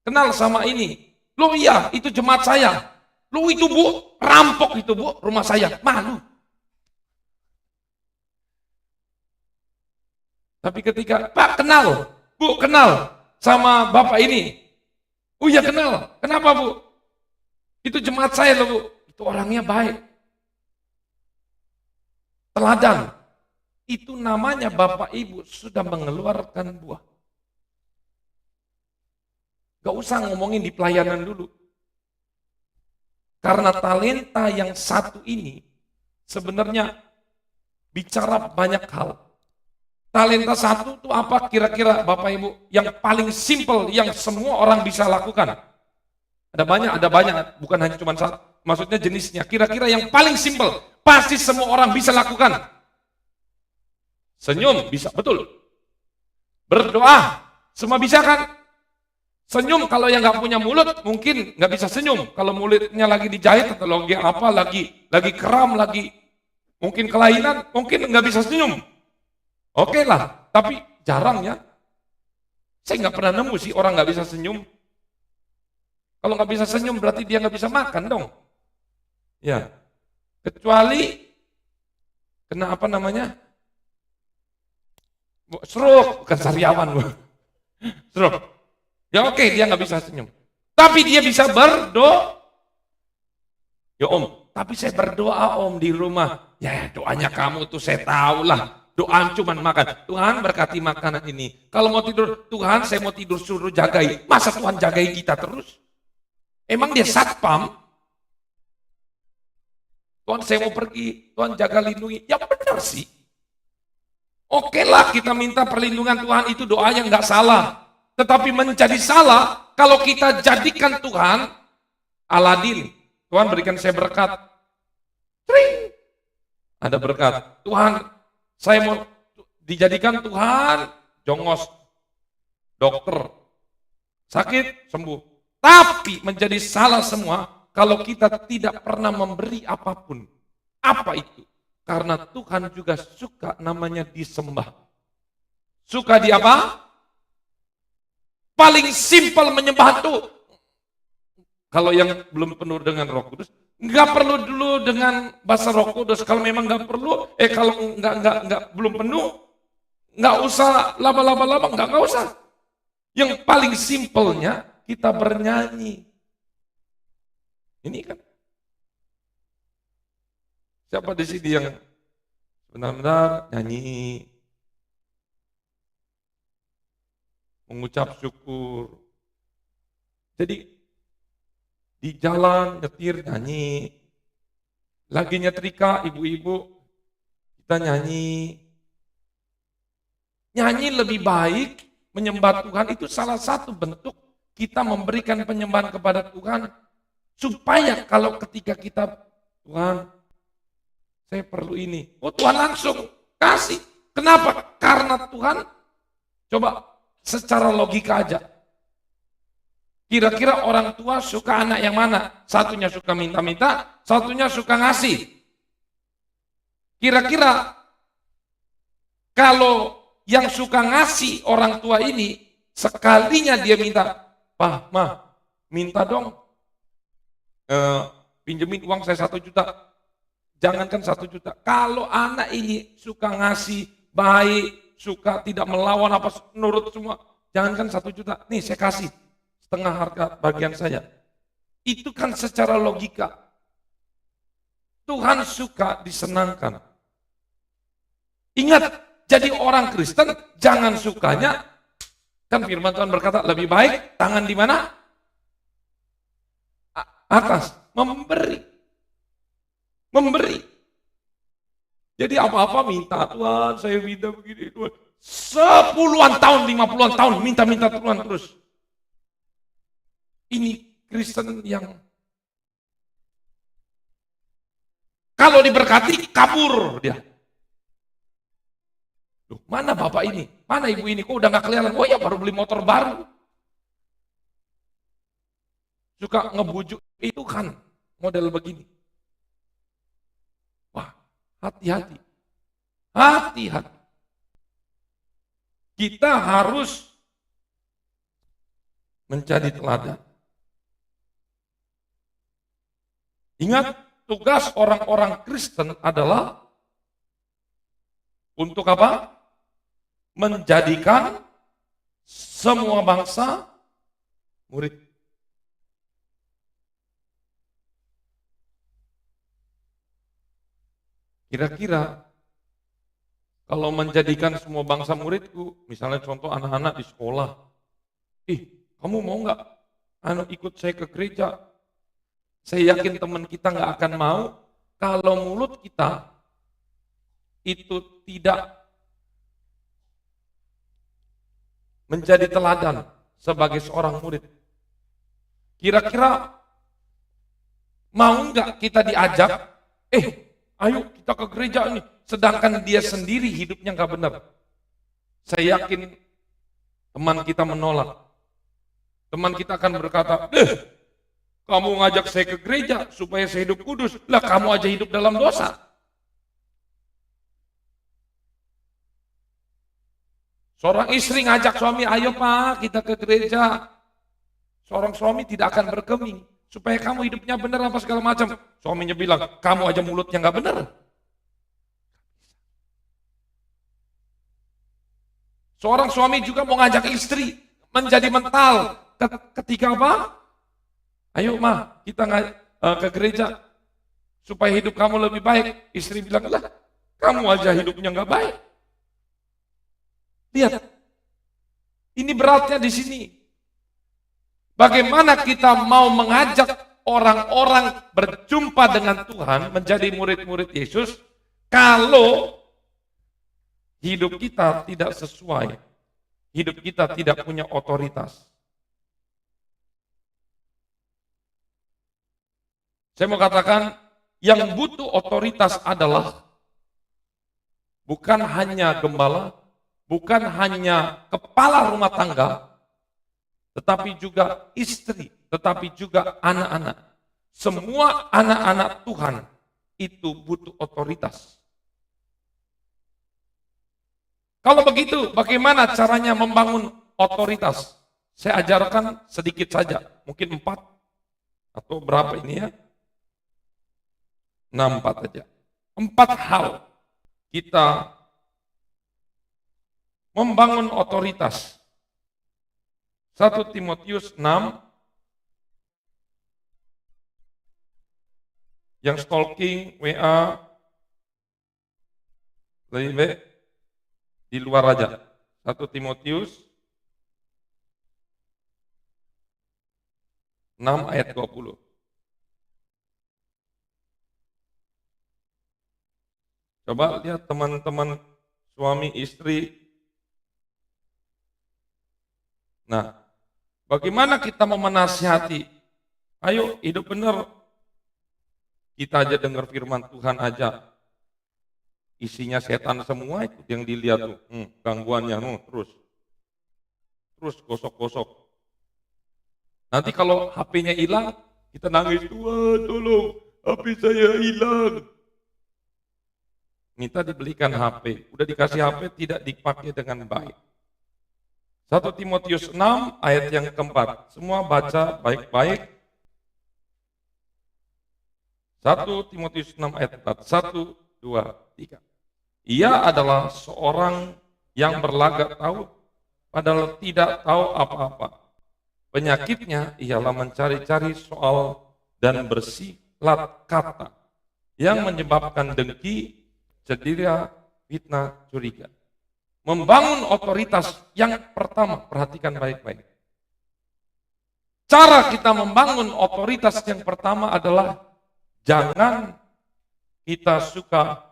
kenal sama ini? Loh iya, itu jemaat saya. Loh itu Bu, rampok itu Bu, rumah saya. Malu. Tapi ketika, Pak kenal, Bu kenal sama Bapak ini. Oh iya kenal, kenapa Bu? Itu jemaat saya loh Bu, itu orangnya baik. Teladan, itu namanya Bapak Ibu sudah mengeluarkan buah. Gak usah ngomongin di pelayanan dulu. Karena talenta yang satu ini sebenarnya bicara banyak hal. Talenta satu itu apa kira-kira Bapak Ibu? Yang paling simple, yang semua orang bisa lakukan. Ada banyak, bukan hanya cuma satu. Maksudnya jenisnya, kira-kira yang paling simple, pasti semua orang bisa lakukan. Senyum, bisa, betul. Berdoa, semua bisa kan? Senyum, kalau yang nggak punya mulut, mungkin nggak bisa senyum. Kalau mulutnya lagi dijahit, atau lagi apa, lagi kram, lagi mungkin kelainan, mungkin nggak bisa senyum. Oke lah, tapi jarang ya. Saya nggak pernah nemu sih orang nggak bisa senyum. Kalau nggak bisa senyum berarti dia nggak bisa makan dong. Ya, kecuali kena apa namanya? Stroke, bukan sariawan. Stroke. Ya oke, dia nggak bisa senyum. Tapi dia bisa berdoa. Ya Om, tapi saya berdoa Om di rumah. Ya doanya kamu tuh saya tahu lah. Doa cuman makan. Tuhan berkati makanan ini. Kalau mau tidur, Tuhan saya mau tidur suruh jagai. Masa Tuhan jagai kita terus? Emang dia satpam? Tuhan saya mau pergi, Tuhan jaga lindungi. Ya benar sih. Oke lah kita minta perlindungan Tuhan, itu doa yang nggak salah. Tetapi menjadi salah kalau kita jadikan Tuhan Aladin. Tuhan berikan saya berkat. Tring. Ada berkat. Tuhan, saya mau dijadikan Tuhan jongos. Dokter. Sakit, sembuh. Tapi menjadi salah semua kalau kita tidak pernah memberi apapun. Apa itu? Karena Tuhan juga suka namanya disembah. Suka di apa? Paling simpel menyembah itu. Kalau yang belum penuh dengan Roh Kudus, nggak perlu dulu dengan bahasa Roh Kudus. Kalau memang nggak perlu, kalau nggak belum penuh, nggak usah lama-lama, nggak usah. Yang paling simpelnya kita bernyanyi. Ini kan siapa di sini yang benar-benar nyanyi, mengucap syukur. Jadi di jalan nyetir nyanyi, lagi nyetrika ibu-ibu kita nyanyi. Nyanyi lebih baik, menyembah Tuhan itu salah satu bentuk kita memberikan penyembahan kepada Tuhan, supaya kalau ketika kita, Tuhan saya perlu ini, oh Tuhan langsung kasih. Kenapa? Karena Tuhan, coba secara logika aja. Kira-kira orang tua suka anak yang mana? Satunya suka minta-minta, satunya suka ngasih. Kira-kira kalau yang suka ngasih orang tua ini, sekalinya dia minta, Pak, Ma, minta dong, pinjemin uang saya 1 juta. Jangankan 1 juta. Kalau anak ini suka ngasih, baik, suka tidak melawan apa, nurut semua, jangankan 1 juta. Nih saya kasih setengah harga bagian saya. Itu kan secara logika. Tuhan suka disenangkan. Ingat, jadi orang Kristen jangan sukanya, kan firman Tuhan berkata lebih baik tangan di mana? Atas, memberi. Memberi. Jadi apa-apa minta, Tuhan saya minta begini, Tuhan. 10-an tahun, 50-an tahun minta-minta Tuhan terus. Ini Kristen yang kalau diberkati kabur dia. Loh, mana bapak ini? Mana ibu ini? Kok udah gak kelihatan? Oh ya baru beli motor baru. Suka ngebujuk, itu kan model begini. Wah, hati-hati. Hati-hati. Kita harus menjadi teladan. Ingat, tugas orang-orang Kristen adalah untuk apa? Menjadikan semua bangsa murid. Kira-kira kalau menjadikan semua bangsa muridku, misalnya contoh anak-anak di sekolah, kamu mau nggak ikut saya ke gereja. Saya yakin teman kita nggak akan mau kalau mulut kita itu tidak menjadi teladan sebagai seorang murid. Kira-kira mau nggak kita diajak, ayo kita ke gereja nih, sedangkan dia sendiri hidupnya nggak benar. Saya yakin teman kita menolak. Teman kita akan berkata, kamu ngajak saya ke gereja supaya saya hidup kudus, lah kamu aja hidup dalam dosa. Seorang istri ngajak suami, ayo Pak kita ke gereja. Seorang suami tidak akan bergeming, supaya kamu hidupnya benar apa segala macam. Suaminya bilang, kamu aja mulutnya nggak benar. Seorang suami juga mau ngajak istri menjadi mental. Ketika apa? Ayo Ma, kita ke gereja supaya hidup kamu lebih baik. Istri bilang, lah kamu aja hidupnya nggak baik. Lihat, ini beratnya di sini. Bagaimana kita mau mengajak orang-orang berjumpa dengan Tuhan, menjadi murid-murid Yesus, kalau hidup kita tidak sesuai, hidup kita tidak punya otoritas. Saya mau katakan, yang butuh otoritas adalah bukan hanya gembala, bukan hanya kepala rumah tangga, tetapi juga istri, tetapi juga anak-anak. Semua anak-anak Tuhan itu butuh otoritas. Kalau begitu, bagaimana caranya membangun otoritas? Saya ajarkan sedikit saja, mungkin 4 atau berapa ini ya? 4 aja. 4 hal kita membangun otoritas. 1 Timotius 6, yang stalking, WA, lebih baik di luar aja. 1 Timotius 6 ayat 20. Coba lihat teman-teman suami istri. Nah, bagaimana kita mau menasihati? Ayo hidup benar. Kita aja dengar firman Tuhan aja. Isinya setan semua itu yang dilihat tuh. Gangguannya terus gosok-gosok. Nanti kalau HP-nya hilang, kita nangis, Tuhan tolong HP saya hilang. Minta dibelikan HP, udah dikasih HP tidak dipakai dengan baik. 1 Timotius 6 ayat yang keempat, semua baca baik-baik. 1 Timotius 6 ayat 4, 1, 2, 3. Ia adalah seorang yang berlagak tahu, padahal tidak tahu apa-apa. Penyakitnya ialah mencari-cari soal dan bersilat kata yang menyebabkan dengki, cedera, fitnah, curiga. Membangun otoritas yang pertama, perhatikan baik-baik. Cara kita membangun otoritas yang pertama adalah jangan kita suka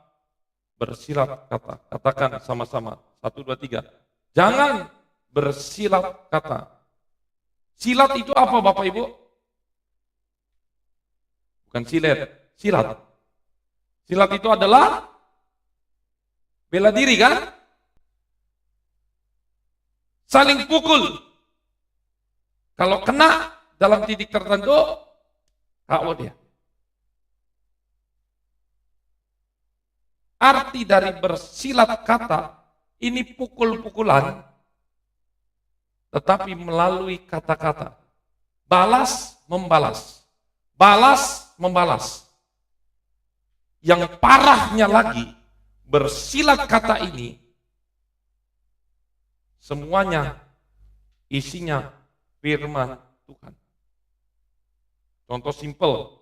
bersilat kata. Katakan sama-sama, 1, 2, 3. Jangan bersilat kata. Silat itu apa Bapak Ibu? Bukan silet, silat. Silat itu adalah bela diri kan? Saling pukul. Kalau kena dalam titik tertentu, KO dia. Arti dari bersilat kata, ini pukul-pukulan, tetapi melalui kata-kata. Balas, membalas. Balas, membalas. Yang parahnya lagi, bersilat kata ini, semuanya isinya firman Tuhan. Contoh simpel,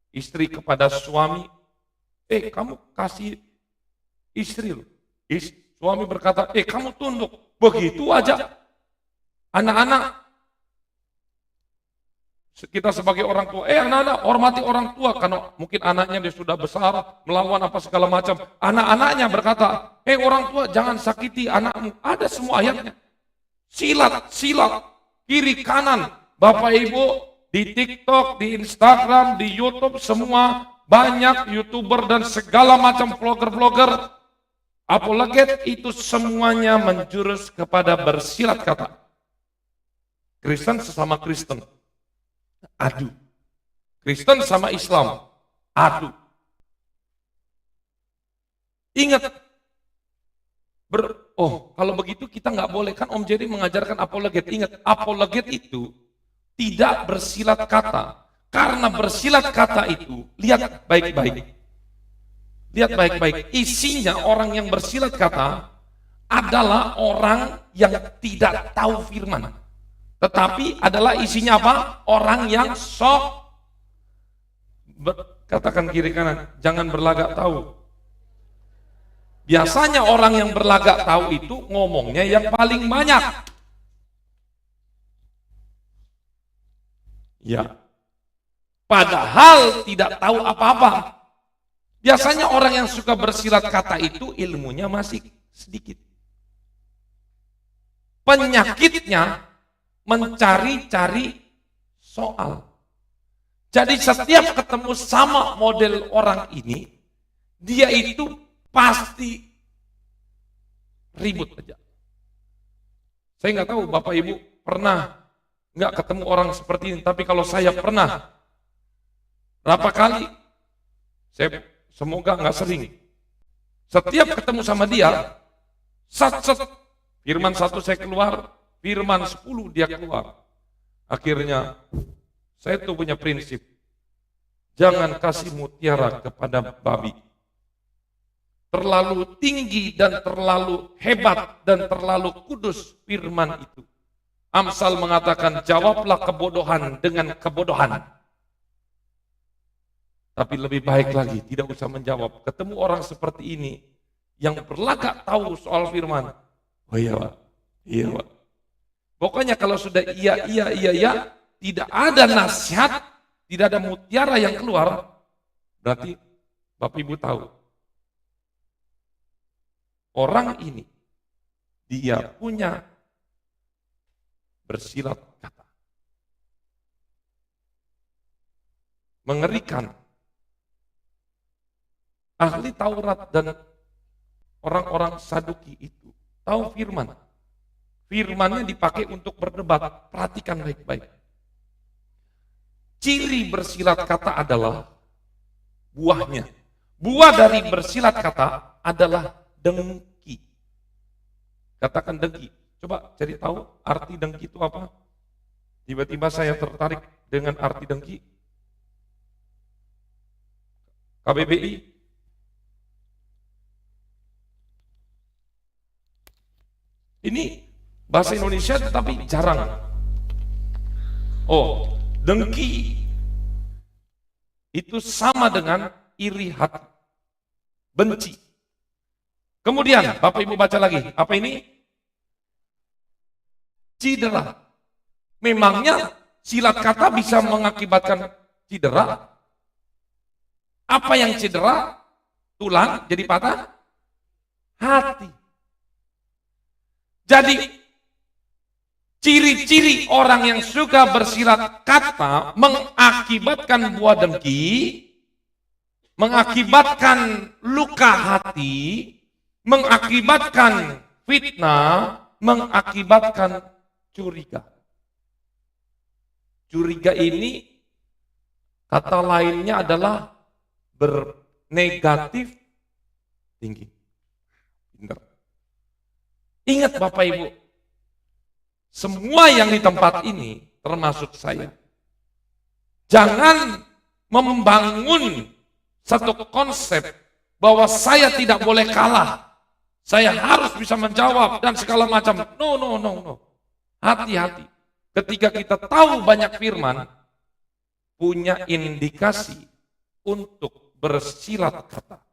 istri kepada suami, kamu kasih istri loh. Suami berkata, kamu tunduk, begitu aja. Anak-anak kita sebagai orang tua, anak-anak hormati orang tua, karena mungkin anaknya dia sudah besar, melawan apa segala macam. Anak-anaknya berkata, orang tua jangan sakiti anakmu. Ada semua ayatnya. Silat, kiri kanan. Bapak Ibu di TikTok, di Instagram, di YouTube, semua banyak YouTuber dan segala macam vlogger-vlogger. Apologet itu semuanya menjurus kepada bersilat kata. Kristen sesama Kristen. Adu. Kristen sama Islam, adu. Ingat, kalau begitu kita nggak boleh, kan Om Jerry mengajarkan apologet. Ingat, apologet itu tidak bersilat kata. Karena bersilat kata itu, lihat baik-baik. Lihat baik-baik, isinya orang yang bersilat kata adalah orang yang tidak tahu firman. Tetapi adalah isinya apa? Orang yang katakan kiri kanan, jangan berlagak tahu. Biasanya orang yang berlagak tahu itu ngomongnya yang paling banyak. Ya. Padahal tidak tahu apa-apa. Biasanya orang yang suka bersilat kata itu ilmunya masih sedikit. Penyakitnya mencari-cari soal. Jadi setiap ketemu sama model orang ini, dia itu pasti ribut aja. Saya nggak tahu Bapak Ibu pernah nggak ketemu orang seperti ini, tapi kalau saya pernah, berapa kali, saya semoga nggak sering. Setiap ketemu sama dia, firman 1 saya keluar, firman 10 dia keluar. Akhirnya saya tuh punya prinsip, jangan kasih mutiara kepada babi. Terlalu tinggi dan terlalu hebat dan terlalu kudus firman itu. Amsal mengatakan, jawablah kebodohan dengan kebodohan. Tapi lebih baik lagi, tidak usah menjawab. Ketemu orang seperti ini, yang berlagak tahu soal firman. Oh iya Pak, iya Pak. Pokoknya kalau sudah iya, tidak ada nasihat, tidak ada mutiara yang keluar, berarti Bapak Ibu tahu. Orang ini, dia punya bersilat kata. Mengerikan. Ahli Taurat dan orang-orang Saduki itu tahu firman. Firmannya dipakai untuk berdebat. Perhatikan baik-baik. Ciri bersilat kata adalah buahnya. Buah dari bersilat kata adalah dengki. Katakan dengki. Coba cari tahu arti dengki itu apa? Tiba-tiba saya tertarik dengan arti dengki. KBBI. Ini bahasa Indonesia tetapi jarang. Oh, dengki itu sama dengan iri hati, benci. Kemudian Bapak Ibu baca lagi, apa ini? Cedera. Memangnya silat kata bisa mengakibatkan cedera? Apa yang cedera? Tulang jadi patah? Hati. Jadi ciri-ciri orang yang suka bersilat kata mengakibatkan buah dengki, mengakibatkan luka hati, mengakibatkan fitnah, mengakibatkan curiga. Curiga ini kata lainnya adalah bernegatif tinggi. Pintar. Ingat Bapak Ibu, semua yang di tempat ini termasuk saya. Jangan membangun satu konsep bahwa saya tidak boleh kalah. Saya harus bisa menjawab dan segala macam. No. Hati-hati. Ketika kita tahu banyak firman, punya indikasi untuk bersilat kata.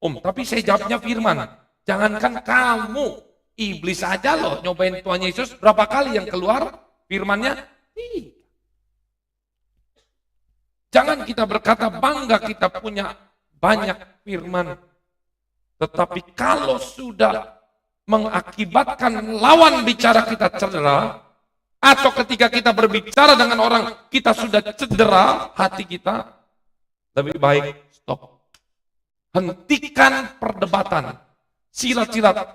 Tapi saya jawabnya firman. Jangankan kamu, iblis aja loh nyobain Tuhan Yesus berapa kali yang keluar firmannya? Jangan kita berkata bangga kita punya banyak firman. Tetapi kalau sudah mengakibatkan lawan bicara kita cedera, atau ketika kita berbicara dengan orang kita sudah cedera hati kita, lebih baik stop. Hentikan perdebatan. Silat-silat.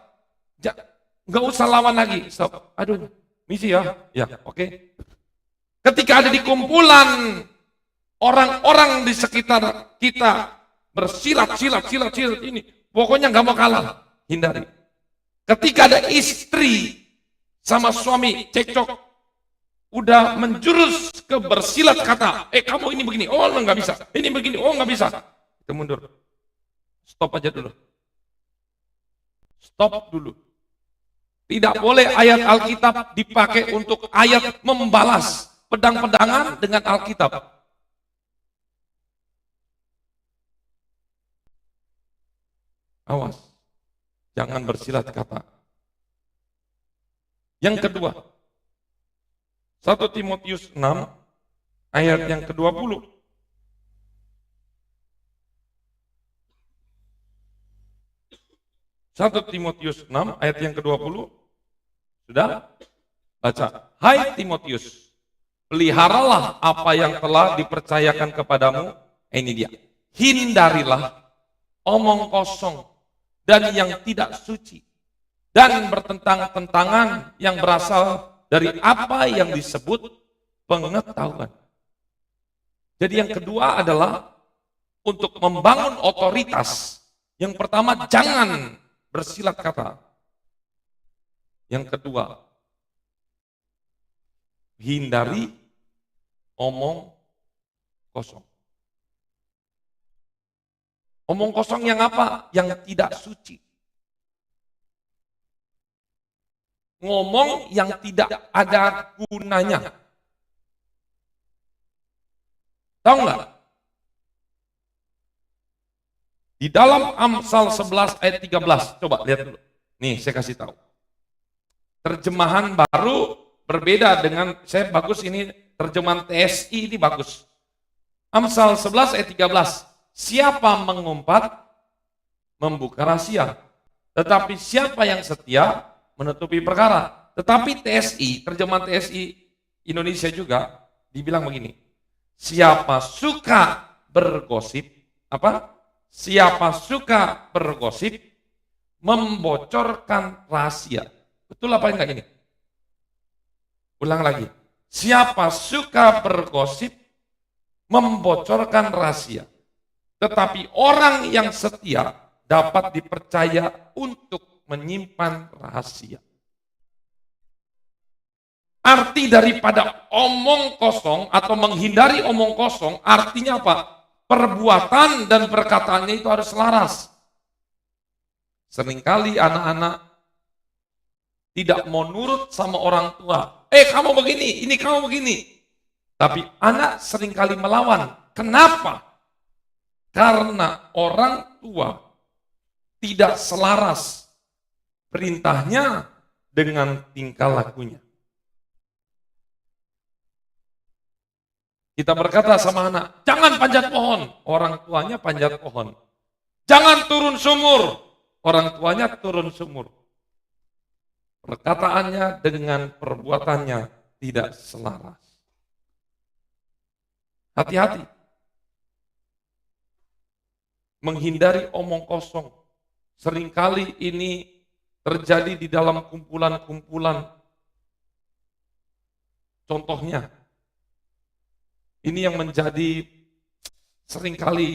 Nggak usah lawan lagi. Stop. Aduh, misi ya. Ya, oke. Ketika ada di kumpulan orang-orang di sekitar kita bersilat ini, pokoknya nggak mau kalah. Hindari. Ketika ada istri sama suami cekcok, udah menjurus ke bersilat kata, kamu ini begini, oh nggak bisa, ini begini, oh nggak bisa. Kita mundur. Stop aja dulu. Stop dulu. Tidak boleh ayat Alkitab dipakai untuk ayat membalas pedang-pedangan dengan Alkitab. Awas, jangan bersilat kata. Yang kedua, 1 Timotius 6 ayat yang ke-20. Satu Timotius 6 ayat yang ke-20. Sudah? Baca. Hai Timotius, peliharalah apa yang telah dipercayakan kepadamu. Ini dia. Hindarilah omong kosong dan yang tidak suci dan bertentang-tentangan yang berasal dari apa yang disebut pengetahuan. Jadi yang kedua adalah untuk membangun otoritas. Yang pertama, jangan bersilat kata. Yang kedua, hindari omong kosong. Omong kosong yang apa? Yang tidak suci. Ngomong yang tidak ada gunanya. Tahu nggak? Di dalam Amsal 11 ayat 13, coba lihat dulu. Nih, saya kasih tahu. Terjemahan baru berbeda dengan, saya bagus ini, terjemahan TSI ini bagus. Amsal 11 ayat 13, siapa mengumpat, membuka rahasia. Tetapi siapa yang setia, menutupi perkara. Tetapi TSI, terjemahan TSI Indonesia juga, dibilang begini, siapa suka bergosip, apa? Siapa suka bergosip, membocorkan rahasia. Betul apa enggak ini? Ulang lagi. Siapa suka bergosip, membocorkan rahasia. Tetapi orang yang setia dapat dipercaya untuk menyimpan rahasia. Arti daripada omong kosong atau menghindari omong kosong, artinya apa? Perbuatan dan perkataannya itu harus selaras. Seringkali anak-anak tidak mau nurut sama orang tua. Kamu begini, ini kamu begini. Tapi anak seringkali melawan. Kenapa? Karena orang tua tidak selaras perintahnya dengan tingkah lakunya. Kita berkata sama anak, jangan panjat pohon. Orang tuanya panjat pohon. Jangan turun sumur. Orang tuanya turun sumur. Perkataannya dengan perbuatannya tidak selaras. Hati-hati. Menghindari omong kosong. Seringkali ini terjadi di dalam kumpulan-kumpulan. Contohnya, ini yang menjadi seringkali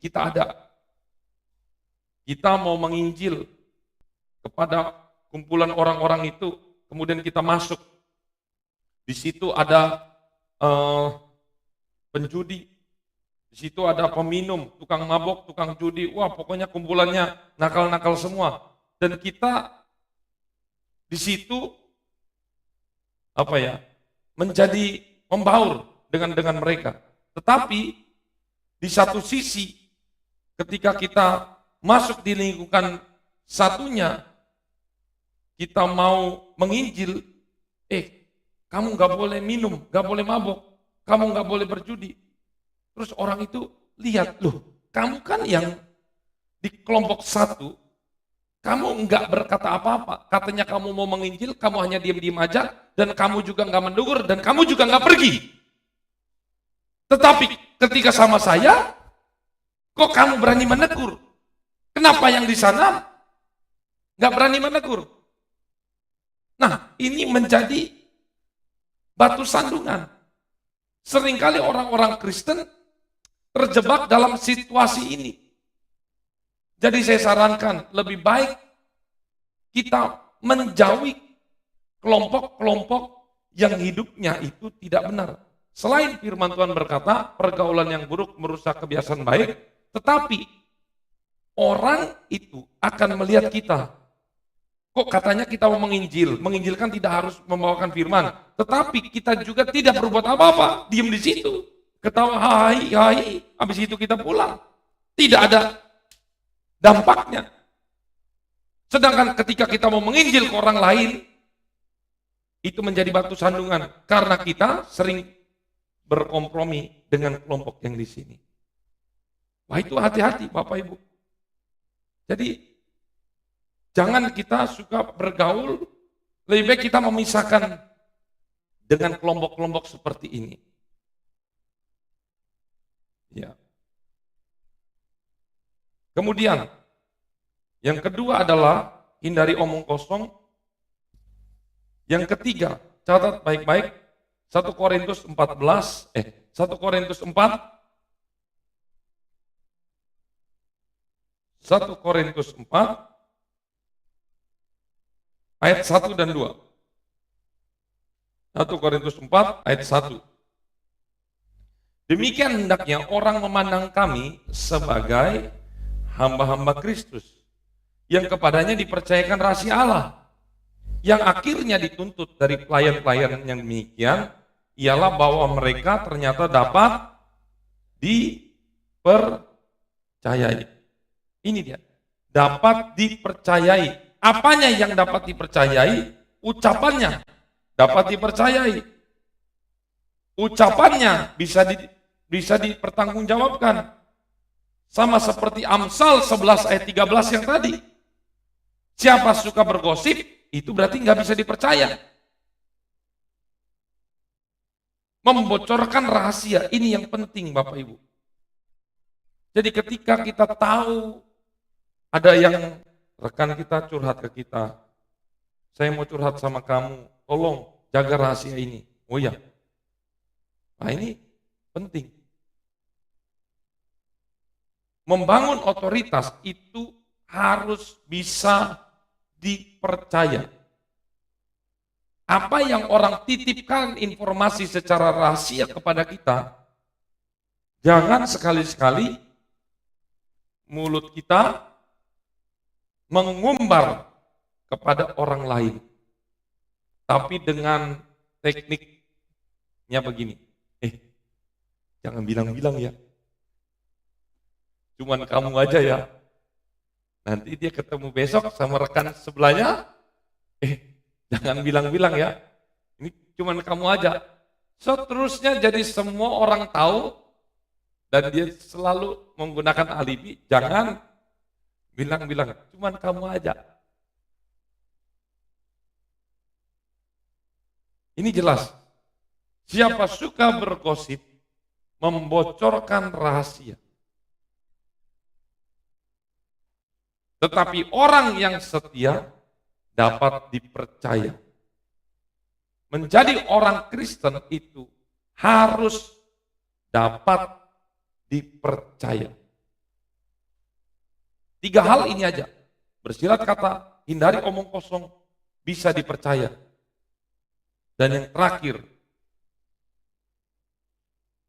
kita ada. Kita mau menginjil kepada kumpulan orang-orang itu, kemudian kita masuk. Di situ ada penjudi, di situ ada peminum, tukang mabok, tukang judi. Wah, pokoknya kumpulannya nakal-nakal semua. Dan kita di situ menjadi membaur dengan mereka. Tetapi di satu sisi ketika kita masuk di lingkungan satunya, kita mau menginjil, kamu nggak boleh minum, nggak boleh mabok, kamu nggak boleh berjudi. Terus orang itu lihat, loh kamu kan yang di kelompok 1, kamu enggak berkata apa-apa. Katanya kamu mau menginjil, kamu hanya diam-diam aja, dan kamu juga enggak menegur, dan kamu juga enggak pergi. Tetapi ketika sama saya, kok kamu berani menegur? Kenapa yang di sana enggak berani menegur? Nah, ini menjadi batu sandungan. Seringkali orang-orang Kristen terjebak dalam situasi ini. Jadi saya sarankan lebih baik kita menjauhi kelompok-kelompok yang hidupnya itu tidak benar. Selain firman Tuhan berkata, pergaulan yang buruk merusak kebiasaan baik, tetapi orang itu akan melihat kita. Kok katanya kita mau menginjil? Menginjil kan tidak harus membawakan firman, tetapi kita juga tidak berbuat apa-apa, diam di situ, ketawa hai hai, habis itu kita pulang. Tidak ada dampaknya. Sedangkan ketika kita mau menginjil ke orang lain, itu menjadi batu sandungan karena kita sering berkompromi dengan kelompok yang di sini. Wah, itu hati-hati Bapak Ibu. Jadi jangan kita suka bergaul, lebih baik kita memisahkan dengan kelompok-kelompok seperti ini. Ya. Kemudian, yang kedua adalah hindari omong kosong. Yang ketiga, catat baik-baik, 1 Korintus 4 ayat 1 dan 2. 1 Korintus 4 ayat 1. Demikian hendaknya orang memandang kami sebagai hamba-hamba Kristus yang kepadanya dipercayakan rahasia Allah, yang akhirnya dituntut dari pelayan-pelayan yang demikian ialah bahwa mereka ternyata dapat dipercayai. Ini dia, dapat dipercayai. Apanya yang dapat dipercayai? Ucapannya dapat dipercayai. Ucapannya bisa dipertanggungjawabkan. Sama seperti Amsal 11 ayat 13 yang tadi. Siapa suka bergosip, itu berarti nggak bisa dipercaya. Membocorkan rahasia, ini yang penting Bapak Ibu. Jadi ketika kita tahu ada yang rekan kita curhat ke kita, saya mau curhat sama kamu, tolong jaga rahasia ini. Oh ya, nah ini penting. Membangun otoritas itu harus bisa dipercaya. Apa yang orang titipkan informasi secara rahasia kepada kita, jangan sekali-sekali mulut kita mengumbar kepada orang lain. Tapi dengan tekniknya begini, jangan bilang-bilang ya. Cuman kamu aja ya. Nanti dia ketemu besok sama rekan sebelahnya, jangan bilang-bilang ya. Ini cuman kamu aja. Seterusnya jadi semua orang tahu dan dia selalu menggunakan alibi, jangan bilang-bilang, cuman kamu aja. Ini jelas. Siapa suka bergosip, membocorkan rahasia. Tetapi orang yang setia dapat dipercaya. Menjadi orang Kristen itu harus dapat dipercaya. 3 hal ini aja. Bersilat kata, hindari omong kosong, bisa dipercaya. Dan yang terakhir,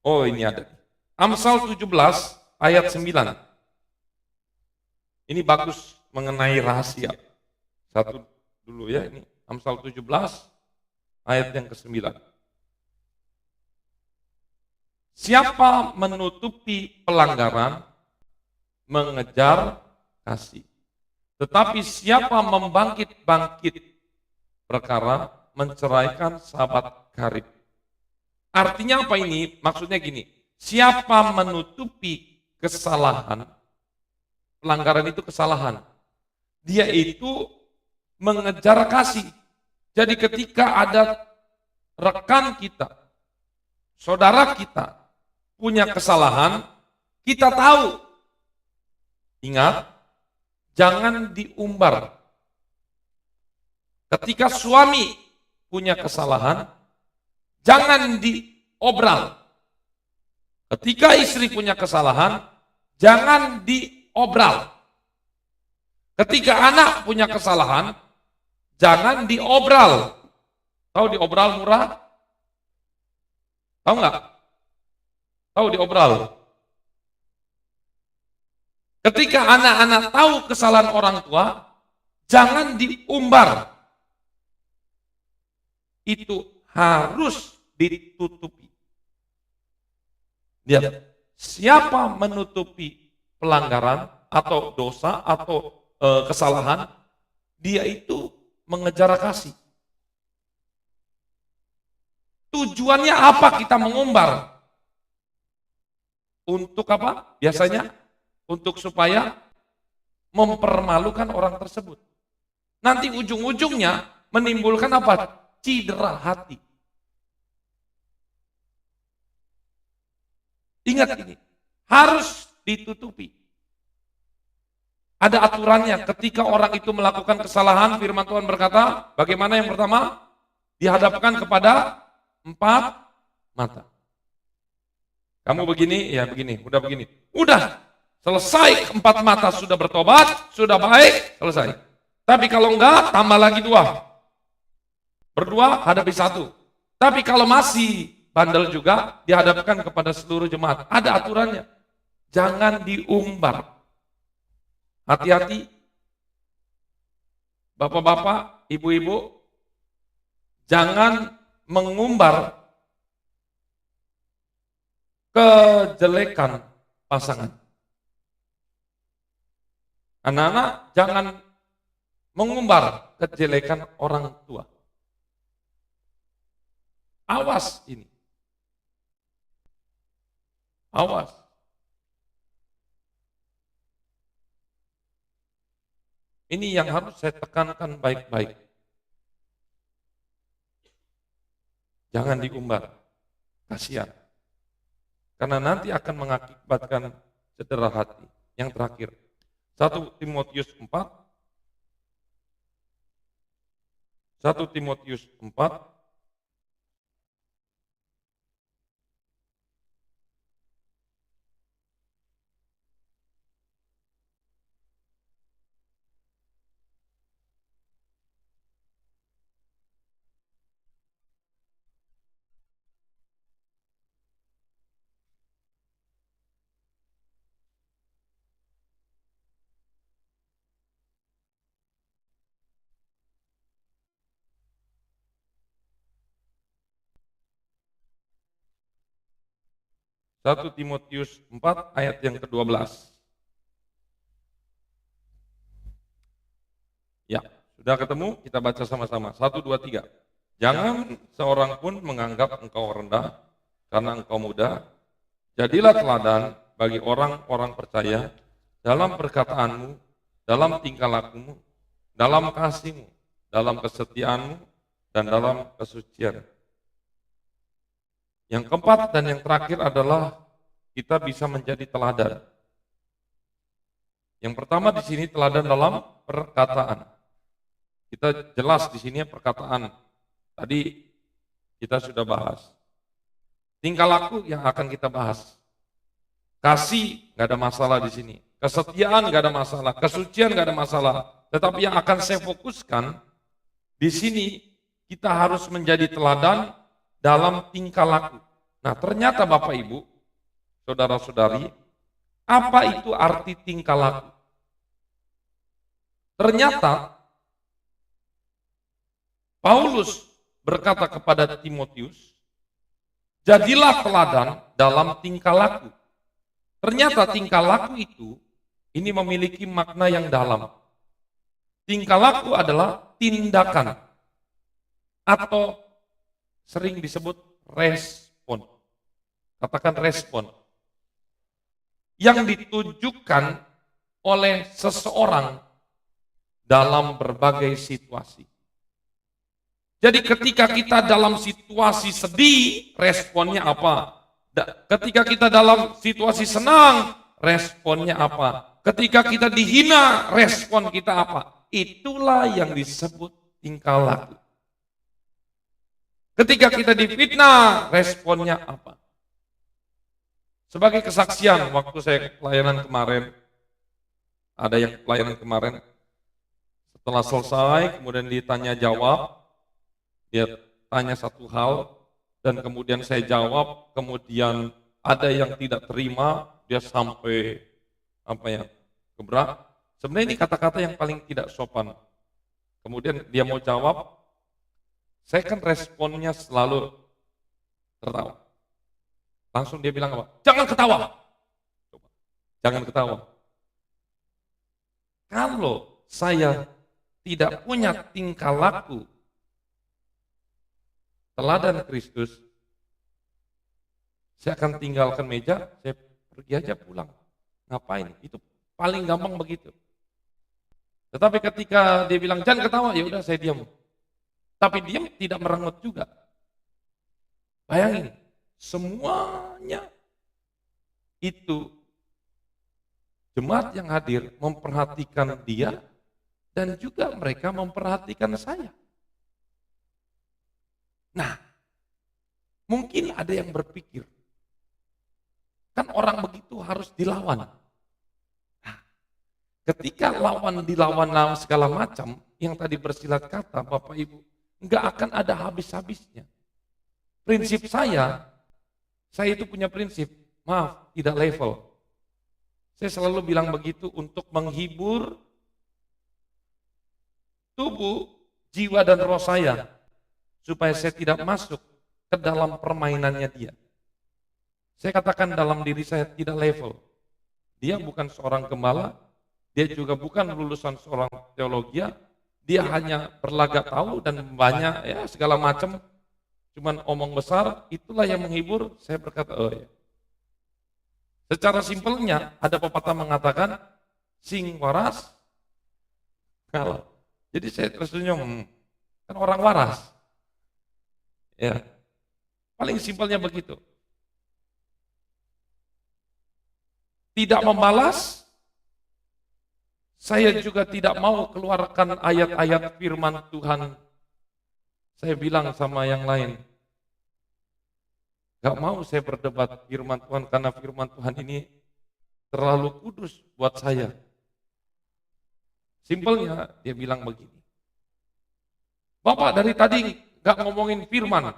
oh ini ada. Amsal 17 ayat 9. Ini bagus mengenai rahasia. Satu dulu ya, ini Amsal 17 ayat yang ke-9. Siapa menutupi pelanggaran, mengejar kasih. Tetapi siapa membangkit-bangkit perkara, menceraikan sahabat karib. Artinya apa ini? Maksudnya gini, siapa menutupi kesalahan, pelanggaran itu kesalahan, dia itu mengejar kasih. Jadi ketika ada rekan kita, saudara kita punya kesalahan, kita tahu. Ingat, jangan diumbar. Ketika suami punya kesalahan, jangan diobral. Ketika istri punya kesalahan, jangan diobral. Ketika anak punya kesalahan, jangan diobral. Tahu diobral murah? Tahu nggak? Tahu diobral? Ketika anak-anak tahu kesalahan orang tua, jangan diumbar. Itu harus ditutupi. Lihat, siapa menutupi pelanggaran atau dosa atau kesalahan, dia itu mengejar kasih. Tujuannya apa kita mengumbar? Untuk apa? Biasanya untuk supaya mempermalukan orang tersebut. Nanti ujung-ujungnya menimbulkan apa? Cedera hati. Ingat ini, harus ditutupi. Ada aturannya, ketika orang itu melakukan kesalahan, firman Tuhan berkata, bagaimana yang pertama? Dihadapkan kepada 4 mata. Kamu begini, ya begini, udah begini. Udah, selesai 4 mata sudah bertobat, sudah baik, selesai. Tapi kalau enggak, tambah lagi 2. Berdua, hadapi 1. Tapi kalau masih bandel juga, dihadapkan kepada seluruh jemaat. Ada aturannya. Jangan diumbar. Hati-hati, bapak-bapak, ibu-ibu, jangan mengumbar kejelekan pasangan. Anak-anak, jangan mengumbar kejelekan orang tua. Awas ini. Awas. Ini yang harus saya tekankan baik-baik. Jangan diumbar. Kasihan. Karena nanti akan mengakibatkan cedera hati. Yang terakhir. 1 Timotius 4. 1 Timotius 4. Satu Timotius 4 ayat yang ke-12. Ya, sudah ketemu? Kita baca sama-sama. 1, 2, 3. Jangan seorang pun menganggap engkau rendah karena engkau muda. Jadilah teladan bagi orang-orang percaya dalam perkataanmu, dalam tingkah lakumu, dalam kasihmu, dalam kesetiaanmu, dan dalam kesucian. Yang keempat dan yang terakhir adalah kita bisa menjadi teladan. Yang pertama di sini teladan dalam perkataan. Kita jelas di sini perkataan. Tadi kita sudah bahas. Tingkah laku yang akan kita bahas. Kasih nggak ada masalah di sini. Kesetiaan nggak ada masalah. Kesucian nggak ada masalah. Tetapi yang akan saya fokuskan di sini kita harus menjadi teladan dalam tingkah laku. Nah, ternyata Bapak Ibu, saudara-saudari, apa itu arti tingkah laku? Ternyata Paulus berkata kepada Timotius, jadilah teladan dalam tingkah laku. Ternyata tingkah laku itu ini memiliki makna yang dalam. Tingkah laku adalah tindakan atau sering disebut respon. katakan respon, yang ditujukan oleh seseorang dalam berbagai situasi. Jadi ketika kita dalam situasi sedih, responnya apa? Ketika kita dalam situasi senang, responnya apa? Ketika kita dihina, respon kita apa? Itulah yang disebut tingkah laku. Ketika kita difitnah, responnya apa? Sebagai kesaksian, waktu saya pelayanan kemarin, ada yang pelayanan kemarin, setelah selesai, kemudian ditanya jawab, dia tanya satu hal, dan kemudian saya jawab, kemudian ada yang tidak terima, dia sampai gebrak. Sebenarnya ini kata-kata yang paling tidak sopan. Kemudian dia mau jawab, saya kan responnya selalu tertawa. Langsung dia bilang apa? Jangan ketawa. Coba. Jangan ketawa. Kalau saya tidak punya tingkah laku teladan Kristus, saya akan tinggalkan meja, saya pergi aja pulang. Ngapain? Itu paling gampang begitu. Tetapi ketika dia bilang jangan ketawa, ya udah saya diam. Tapi diam tidak merengut juga. Bayangin, semuanya itu jemaat yang hadir memperhatikan dia dan juga mereka memperhatikan saya. Nah, mungkin ada yang berpikir, kan orang begitu harus dilawan. Nah, ketika lawan dilawan segala macam, yang tadi bersilat kata Bapak Ibu, enggak akan ada habis-habisnya. Prinsip saya itu punya prinsip, maaf, tidak level. Saya selalu bilang begitu untuk menghibur tubuh, jiwa dan roh saya, supaya saya tidak masuk ke dalam permainannya dia. Saya katakan dalam diri saya tidak level. Dia bukan seorang gembala, dia juga bukan lulusan seorang teologi, dia hanya berlagak tahu dan banyak ya segala macam, cuman omong besar, itulah yang menghibur. Saya berkata, oh ya. Secara simpelnya, ada pepatah mengatakan, sing waras, kalah. Jadi saya tersenyum, kan orang waras. Ya, paling simpelnya begitu. Tidak membalas, saya juga tidak mau keluarkan ayat-ayat firman Tuhan. Saya bilang sama yang lain, gak mau saya berdebat firman Tuhan karena firman Tuhan ini terlalu kudus buat saya. Simpelnya dia bilang begini, Bapak dari tadi gak ngomongin firman,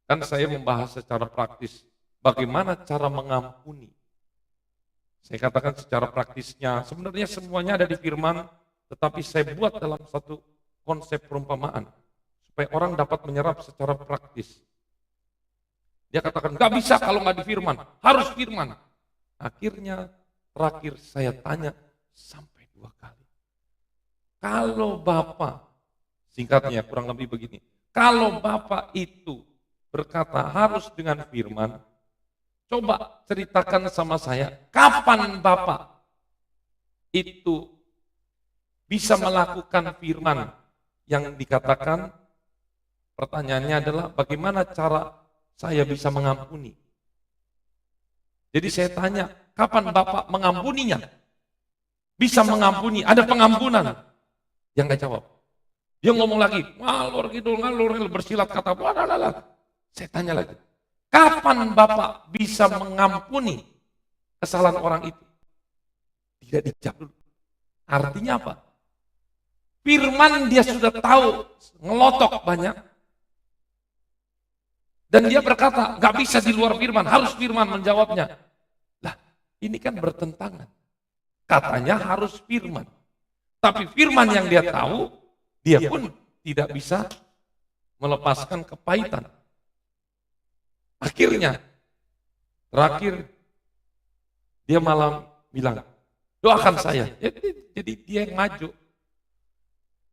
kan saya membahas secara praktis bagaimana cara mengampuni. Saya katakan secara praktisnya, sebenarnya semuanya ada di firman, tetapi saya buat dalam satu konsep perumpamaan supaya orang dapat menyerap secara praktis. Dia katakan gak bisa kalau gak di firman, harus firman. Akhirnya terakhir saya tanya sampai 2 kali. Kalau Bapak, singkatnya kurang lebih begini, kalau Bapak itu berkata harus dengan firman, coba ceritakan sama saya, kapan Bapak itu bisa melakukan firman yang dikatakan, pertanyaannya adalah bagaimana cara saya bisa mengampuni. Jadi saya tanya, kapan Bapak mengampuninya? Bisa mengampuni, ada pengampunan. Yang nggak jawab. Dia ngomong lagi, ngalor ngidul, bersilat kata, blablabla. Saya tanya lagi, kapan Bapak bisa mengampuni kesalahan orang itu? Tidak dijawab dulu. Artinya apa? Firman dia sudah tahu, ngelotok banyak. Dan dia berkata, nggak bisa di luar firman, harus firman menjawabnya. Lah, ini kan bertentangan. Katanya harus firman. Tapi firman yang dia tahu, dia pun tidak bisa melepaskan kepahitan. Akhirnya, terakhir, dia malah bilang, doakan saya. Jadi dia yang maju.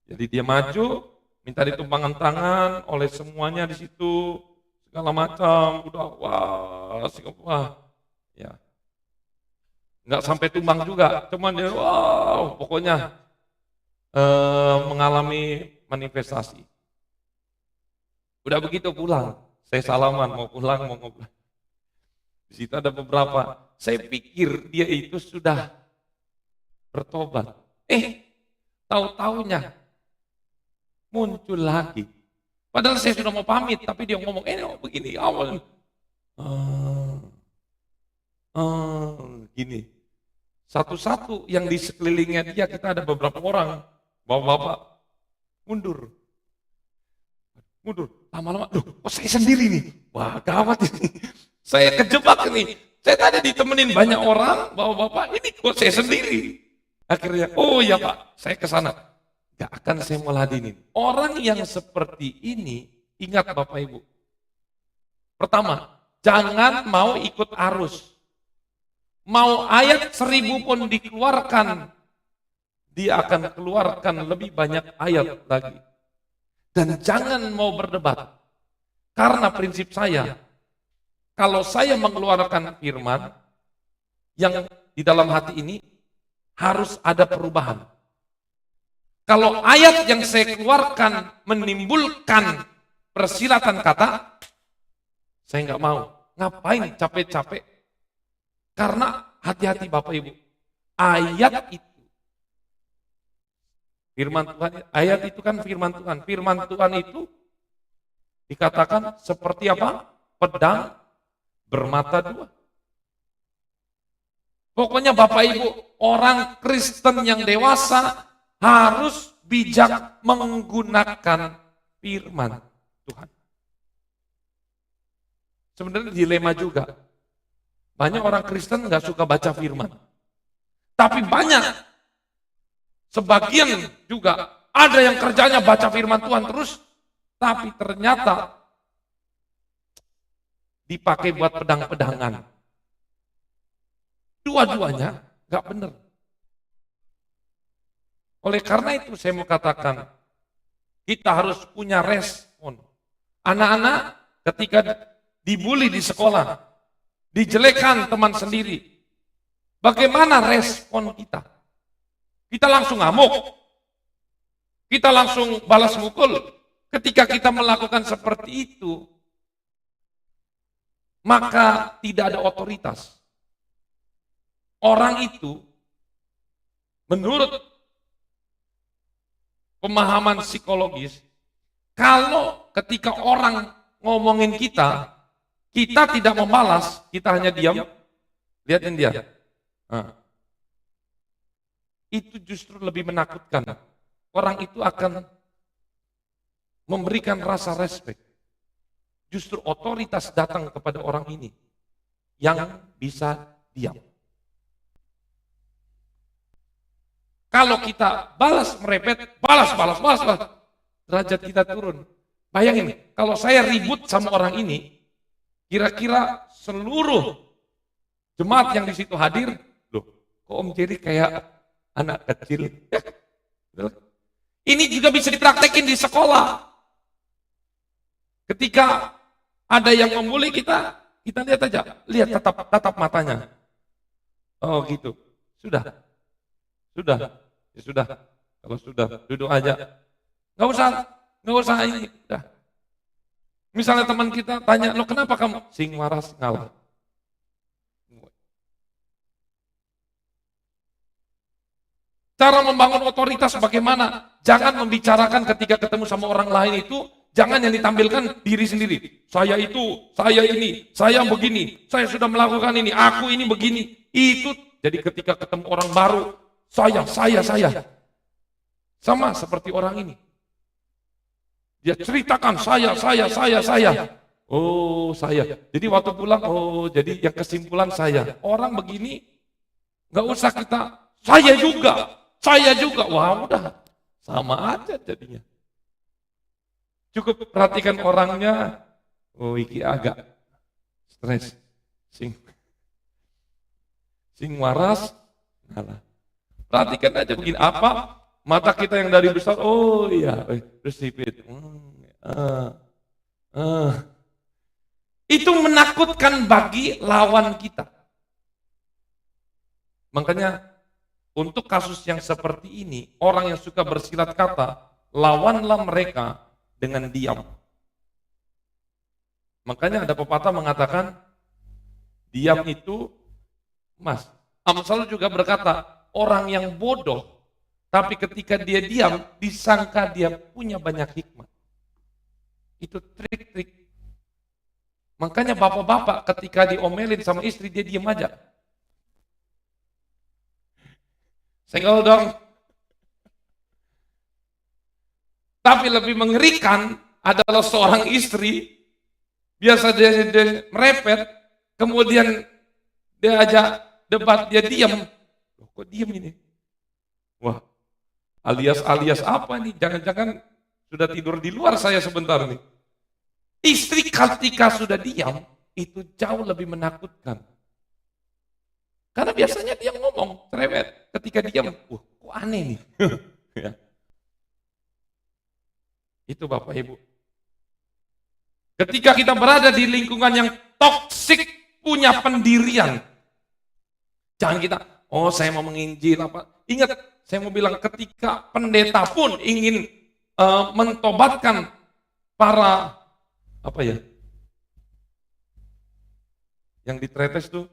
Jadi dia maju, minta ditumpangan tangan oleh semuanya di situ, segala macam, udah wah, ya. Nggak sampai tumbang juga, cuman dia pokoknya mengalami manifestasi. Udah begitu pulang, saya salaman mau pulang mau ngobrol. Di situ ada beberapa, saya pikir dia itu sudah bertobat. Tahu-taunya muncul lagi. Padahal saya sudah mau pamit, tapi dia ngomong, begini awal. Gini. Satu-satu yang di sekelilingnya dia, kita ada beberapa orang, bapak-bapak, mundur. Lama-lama, kok saya sendiri nih? Wah, gawat ini. Saya kejebak nih. Saya tadi ditemenin banyak orang, bapak-bapak, ini kok saya sendiri. Akhirnya, oh ya Pak, saya ke sana. Gak akan saya meladinin. Orang yang seperti ini, ingat Bapak Ibu. Pertama, jangan mau ikut arus. Mau ayat 1000 pun dikeluarkan, dia akan keluarkan lebih banyak ayat lagi. Dan jangan mau berdebat. Karena prinsip saya, kalau saya mengeluarkan firman, yang di dalam hati ini, harus ada perubahan. Kalau ayat yang saya keluarkan menimbulkan persilatan kata, saya nggak mau. Ngapain capek-capek? Karena hati-hati Bapak Ibu, ayat itu, firman Tuhan, ayat itu kan firman Tuhan. Firman Tuhan itu dikatakan seperti apa? Pedang bermata dua. Pokoknya Bapak Ibu, orang Kristen yang dewasa harus bijak menggunakan firman Tuhan. Sebenarnya dilema juga. Banyak orang Kristen nggak suka baca firman. Tapi banyak, sebagian juga ada yang kerjanya baca firman Tuhan terus, tapi ternyata dipakai buat pedang-pedangan. Dua-duanya nggak benar. Oleh karena itu saya mau katakan, kita harus punya respon. Anak-anak ketika dibully di sekolah, dijelekan teman sendiri, bagaimana respon kita? Kita langsung ngamuk, kita langsung balas mukul. Ketika kita melakukan seperti itu, maka tidak ada otoritas. Orang itu, menurut pemahaman psikologis, kalau ketika orang ngomongin kita tidak membalas, kita hanya diam, lihatin dia. Itu justru lebih menakutkan. Orang itu akan memberikan rasa respek. Justru otoritas datang kepada orang ini yang bisa diam. Kalau kita balas merepet, balas, derajat kita turun. Bayangin, kalau saya ribut sama orang ini, kira-kira seluruh jemaat yang di situ hadir, loh, kok Om Jerry kayak anak kecil? Ini juga bisa dipraktekin di sekolah. Ketika ada yang membuli kita lihat aja, lihat tatap matanya. Oh gitu, sudah. Ya sudah, kalau sudah duduk aja, nggak usah ini. Udah. Misalnya teman kita tanya, lo kenapa kamu sing waras ngalah? Cara membangun otoritas bagaimana? Jangan membicarakan ketika ketemu sama orang lain itu, jangan yang ditampilkan diri sendiri. Saya itu, saya ini, saya begini, saya sudah melakukan ini, aku ini begini. Itu jadi ketika ketemu orang baru, saya. Sama seperti orang ini. Dia ceritakan saya. Oh, saya. Jadi waktu pulang, oh, jadi yang kesimpulan saya. Orang begini, nggak usah kita, saya juga. Wah, udah. Sama aja jadinya. Cukup perhatikan orangnya, oh, iki agak stres. Sing waras, ngalah. Perhatikan aja begini, apa mata kita yang dari besar, oh iya, terus sipit. Itu menakutkan bagi lawan kita. Makanya untuk kasus yang seperti ini, orang yang suka bersilat kata, lawanlah mereka dengan diam. Makanya ada pepatah mengatakan, diam itu emas. Amsal juga berkata, orang yang bodoh, tapi ketika dia diam, disangka dia punya banyak hikmat. Itu trik-trik. Makanya bapak-bapak ketika diomelin sama istri, dia diam aja. Senggol dong. Tapi lebih mengerikan adalah seorang istri, biasa dia merepet, kemudian dia ajak debat, dia diam. Loh, kok diam ini? Wah, alias apa nih? Jangan-jangan sudah tidur di luar saya sebentar nih. Istri ketika sudah diam, itu jauh lebih menakutkan. Karena biasanya dia ngomong, cerewet. Ketika diam, kok aneh nih. Ya. Itu Bapak Ibu. Ketika kita berada di lingkungan yang toksik, punya pendirian. Jangan kita, saya mau menginjil apa. Ingat, saya mau bilang ketika pendeta pun ingin mentobatkan para yang ditretes tuh,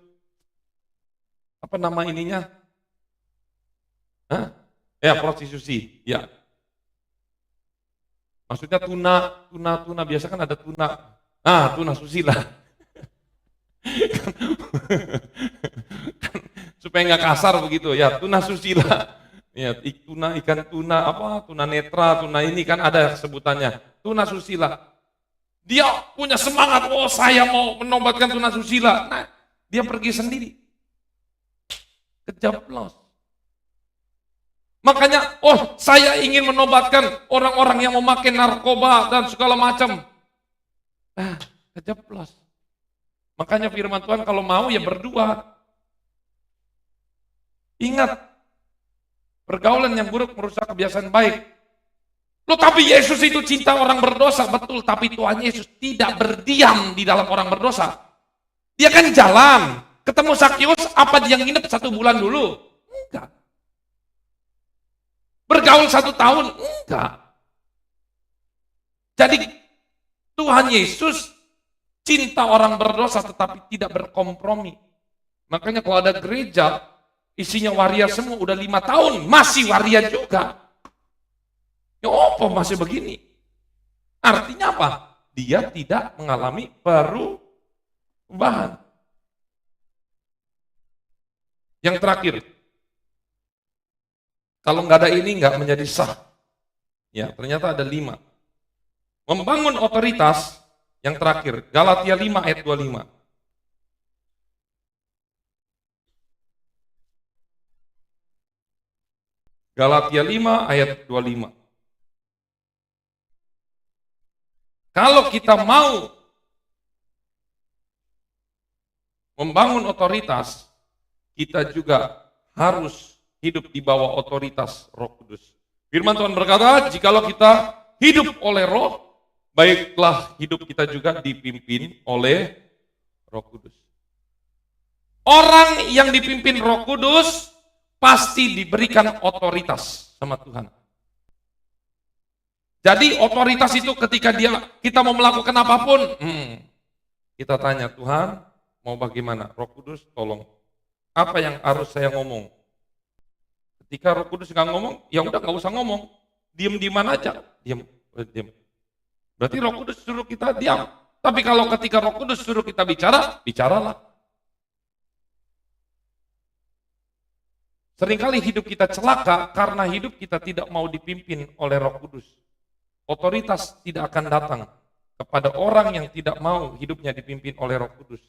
apa nama ininya? Ya, prostitusi, ya. Maksudnya tuna, biasa kan ada tuna. Tuna susila. Supaya nggak kasar begitu, ya, tuna susila. Ya, ikan tuna, tuna netra, tuna ini kan ada sebutannya. Tuna susila. Dia punya semangat, saya mau menobatkan tuna susila. Nah, dia pergi sendiri. Kejeblos. Makanya, saya ingin menobatkan orang-orang yang memakai narkoba dan segala macam. Kejeblos. Makanya firman Tuhan kalau mau ya berdua. Ingat, pergaulan yang buruk merusak kebiasaan baik. Loh, tapi Yesus itu cinta orang berdosa, betul. Tapi Tuhan Yesus tidak berdiam di dalam orang berdosa. Dia kan jalan, ketemu Sakyus, apa dia nginep 1 bulan dulu? Enggak. Bergaul 1 tahun? Enggak. Jadi Tuhan Yesus cinta orang berdosa tetapi tidak berkompromi. Makanya kalau ada gereja, isinya waria semua, udah 5 tahun, masih waria juga. Ya apa masih begini? Artinya apa? Dia tidak mengalami perubahan. Yang terakhir, kalau nggak ada ini nggak menjadi sah. Ya, ternyata ada 5. Membangun otoritas, yang terakhir, Galatia 5 ayat 25. Galatia 5 ayat 25. Kalau kita mau membangun otoritas, kita juga harus hidup di bawah otoritas Roh Kudus. Firman Tuhan berkata, jikalau kita hidup oleh Roh, baiklah hidup kita juga dipimpin oleh Roh Kudus. Orang yang dipimpin Roh Kudus pasti diberikan otoritas sama Tuhan. Jadi otoritas itu ketika kita mau melakukan apapun, kita tanya, Tuhan mau bagaimana? Roh Kudus tolong. Apa yang harus saya ngomong? Ketika Roh Kudus nggak ngomong, ya udah nggak usah ngomong. Diam di mana aja. Diam. Berarti Roh Kudus suruh kita diam. Tapi kalau ketika Roh Kudus suruh kita bicara, bicaralah. Seringkali hidup kita celaka karena hidup kita tidak mau dipimpin oleh Roh Kudus. Otoritas tidak akan datang kepada orang yang tidak mau hidupnya dipimpin oleh Roh Kudus.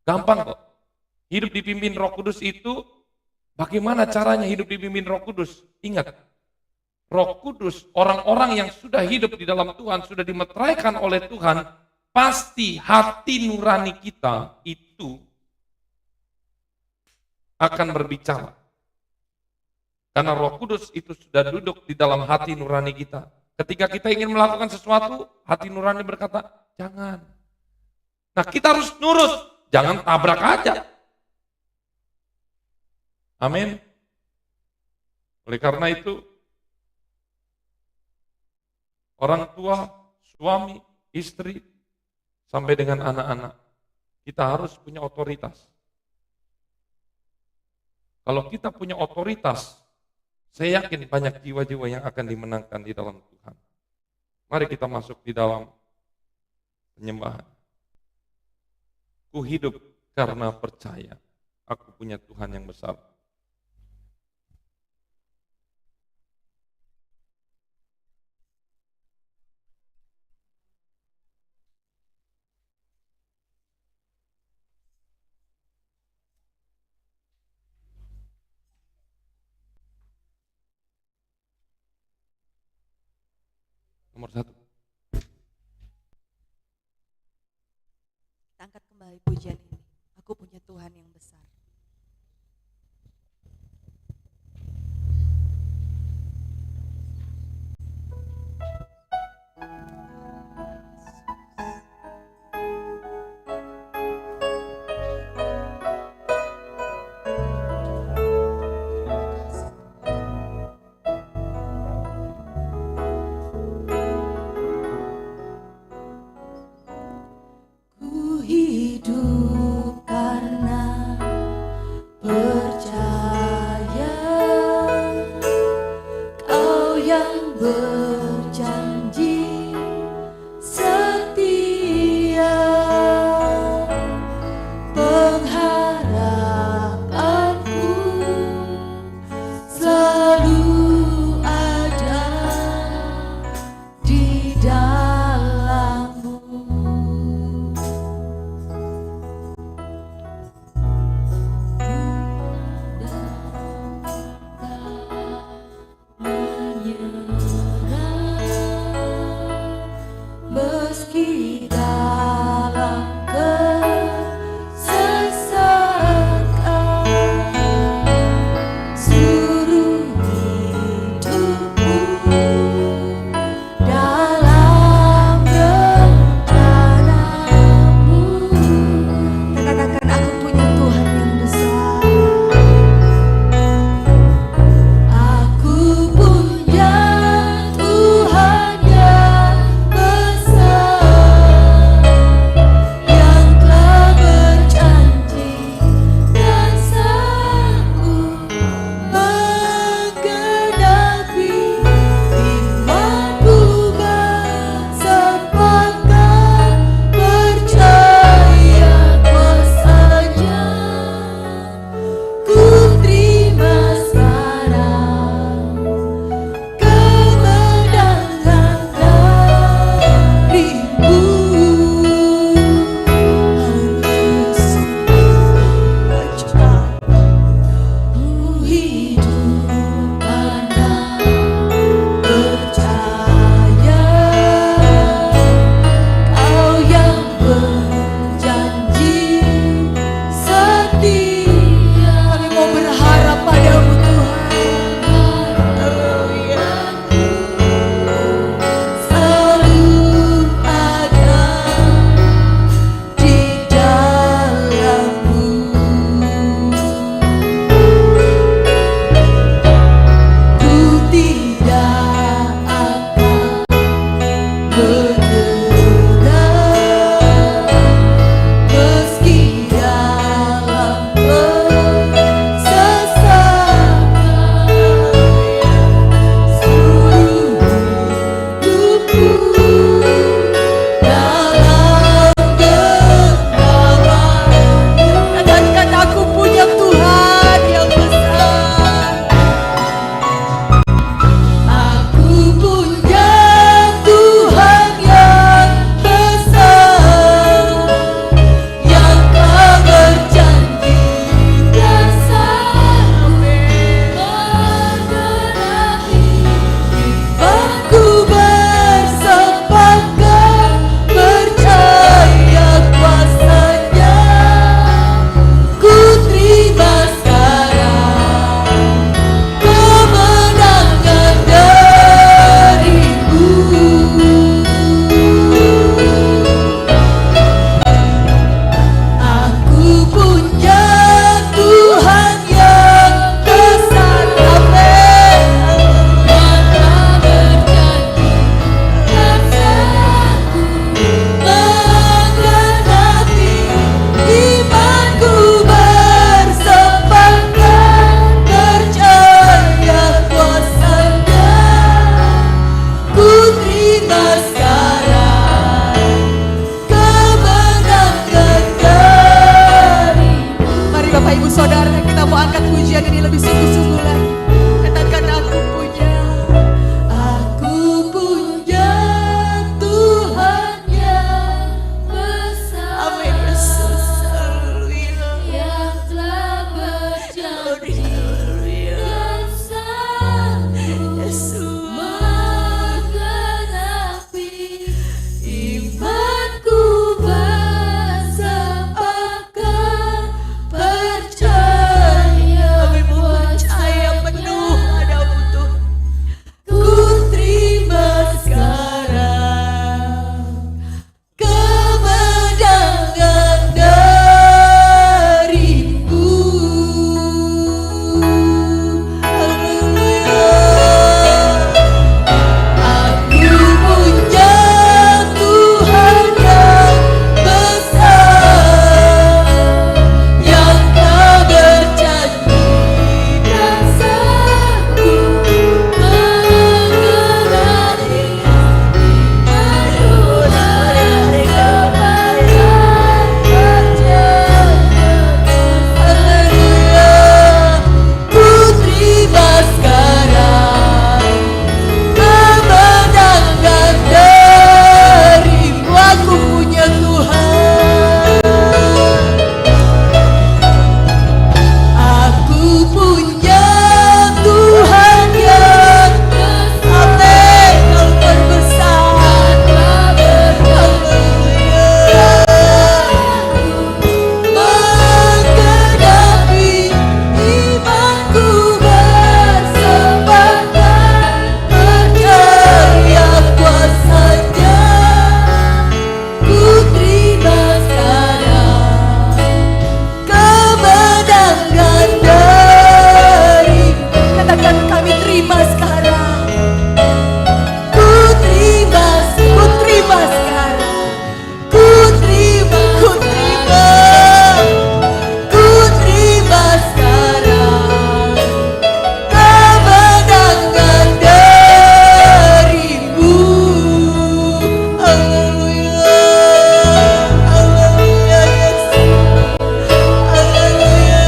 Gampang kok. Hidup dipimpin Roh Kudus itu, bagaimana caranya hidup dipimpin Roh Kudus? Ingat, Roh Kudus, orang-orang yang sudah hidup di dalam Tuhan, sudah dimeteraikan oleh Tuhan, pasti hati nurani kita itu akan berbicara. Karena Roh Kudus itu sudah duduk di dalam hati nurani kita. Ketika kita ingin melakukan sesuatu, hati nurani berkata, jangan. Nah, kita harus nurut, jangan tabrak aja. Amin. Oleh karena itu, orang tua, suami, istri, sampai dengan anak-anak, kita harus punya otoritas. Kalau kita punya otoritas, saya yakin banyak jiwa-jiwa yang akan dimenangkan di dalam Tuhan. Mari kita masuk di dalam penyembahan. Ku hidup karena percaya, aku punya Tuhan yang besar. Nomor 1. Kita angkat kembali pujian ini. Aku punya Tuhan yang besar. Ku hidup karena percaya, Kau yang berjanji setia, pengharapanku selalu ada di dalam-Mu. Meski dalam kesesatan, suruh hidupku dalam rencana-Mu. Kita katakan, aku punya Tuhan yang besar. Aku punya terima sekarang. Ku terima sekarang. Ku terima sekarang kemenangan darimu. Haleluya, haleluya Yesus, haleluya,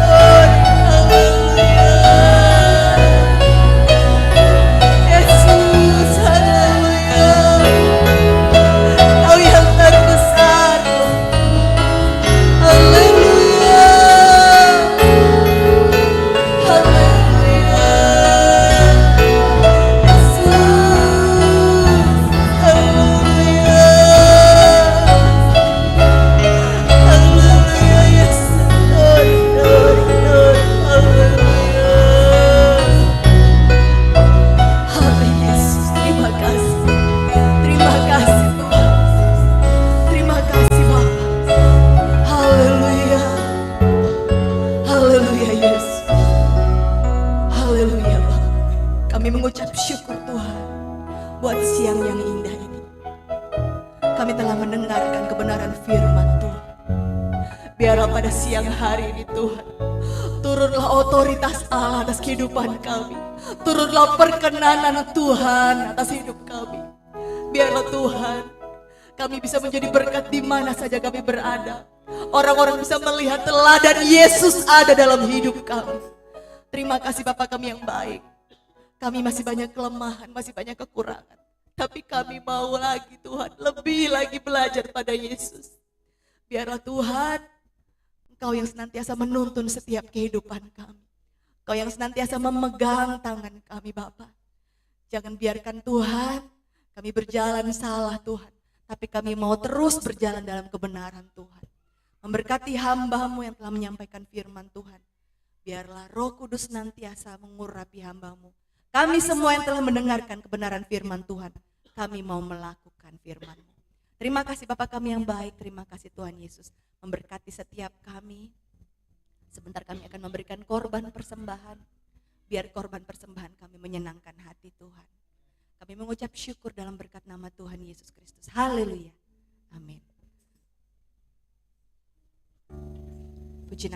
haleluya Yesus, haleluya. Kau yang terbesar, haleluya, haleluya Yesus, haleluya, haleluya Yesus, haleluya. Haleluya Yesus, terima kasih. Terima kasih Tuhan. Terima kasih Bapa. Haleluya. Haleluya Yesus. Haleluya Bapa. Kami mengucap syukur Tuhan buat siang yang indah ini. Kami telah mendengarkan kebenaran firman Tuhan. Biarlah pada siang hari ini Tuhan, turunlah otoritas Allah atas kehidupan kami. Turunlah perkenanan Tuhan atas hidup kami. Biarlah Tuhan, kami bisa menjadi berkat di mana saja kami berada. Orang-orang bisa melihat teladan Yesus ada dalam hidup kami. Terima kasih Bapa kami yang baik. Kami masih banyak kelemahan, masih banyak kekurangan. Tapi kami mau lagi Tuhan, lebih lagi belajar pada Yesus. Biarlah Tuhan, Engkau yang senantiasa menuntun setiap kehidupan kami. Engkau yang senantiasa memegang tangan kami Bapa. Jangan biarkan Tuhan, kami berjalan salah Tuhan. Tapi kami mau terus berjalan dalam kebenaran Tuhan. Memberkati hamba-Mu yang telah menyampaikan firman Tuhan. Biarlah Roh Kudus senantiasa mengurapi hamba-Mu. Kami semua yang telah mendengarkan kebenaran firman Tuhan, kami mau melakukan firman-Mu. Terima kasih Bapa kami yang baik, terima kasih Tuhan Yesus. Memberkati setiap kami. Sebentar kami akan memberikan korban persembahan. Biar korban persembahan kami menyenangkan hati Tuhan. Kami mengucap syukur dalam berkat nama Tuhan Yesus Kristus. Haleluya. Amin. Puji nama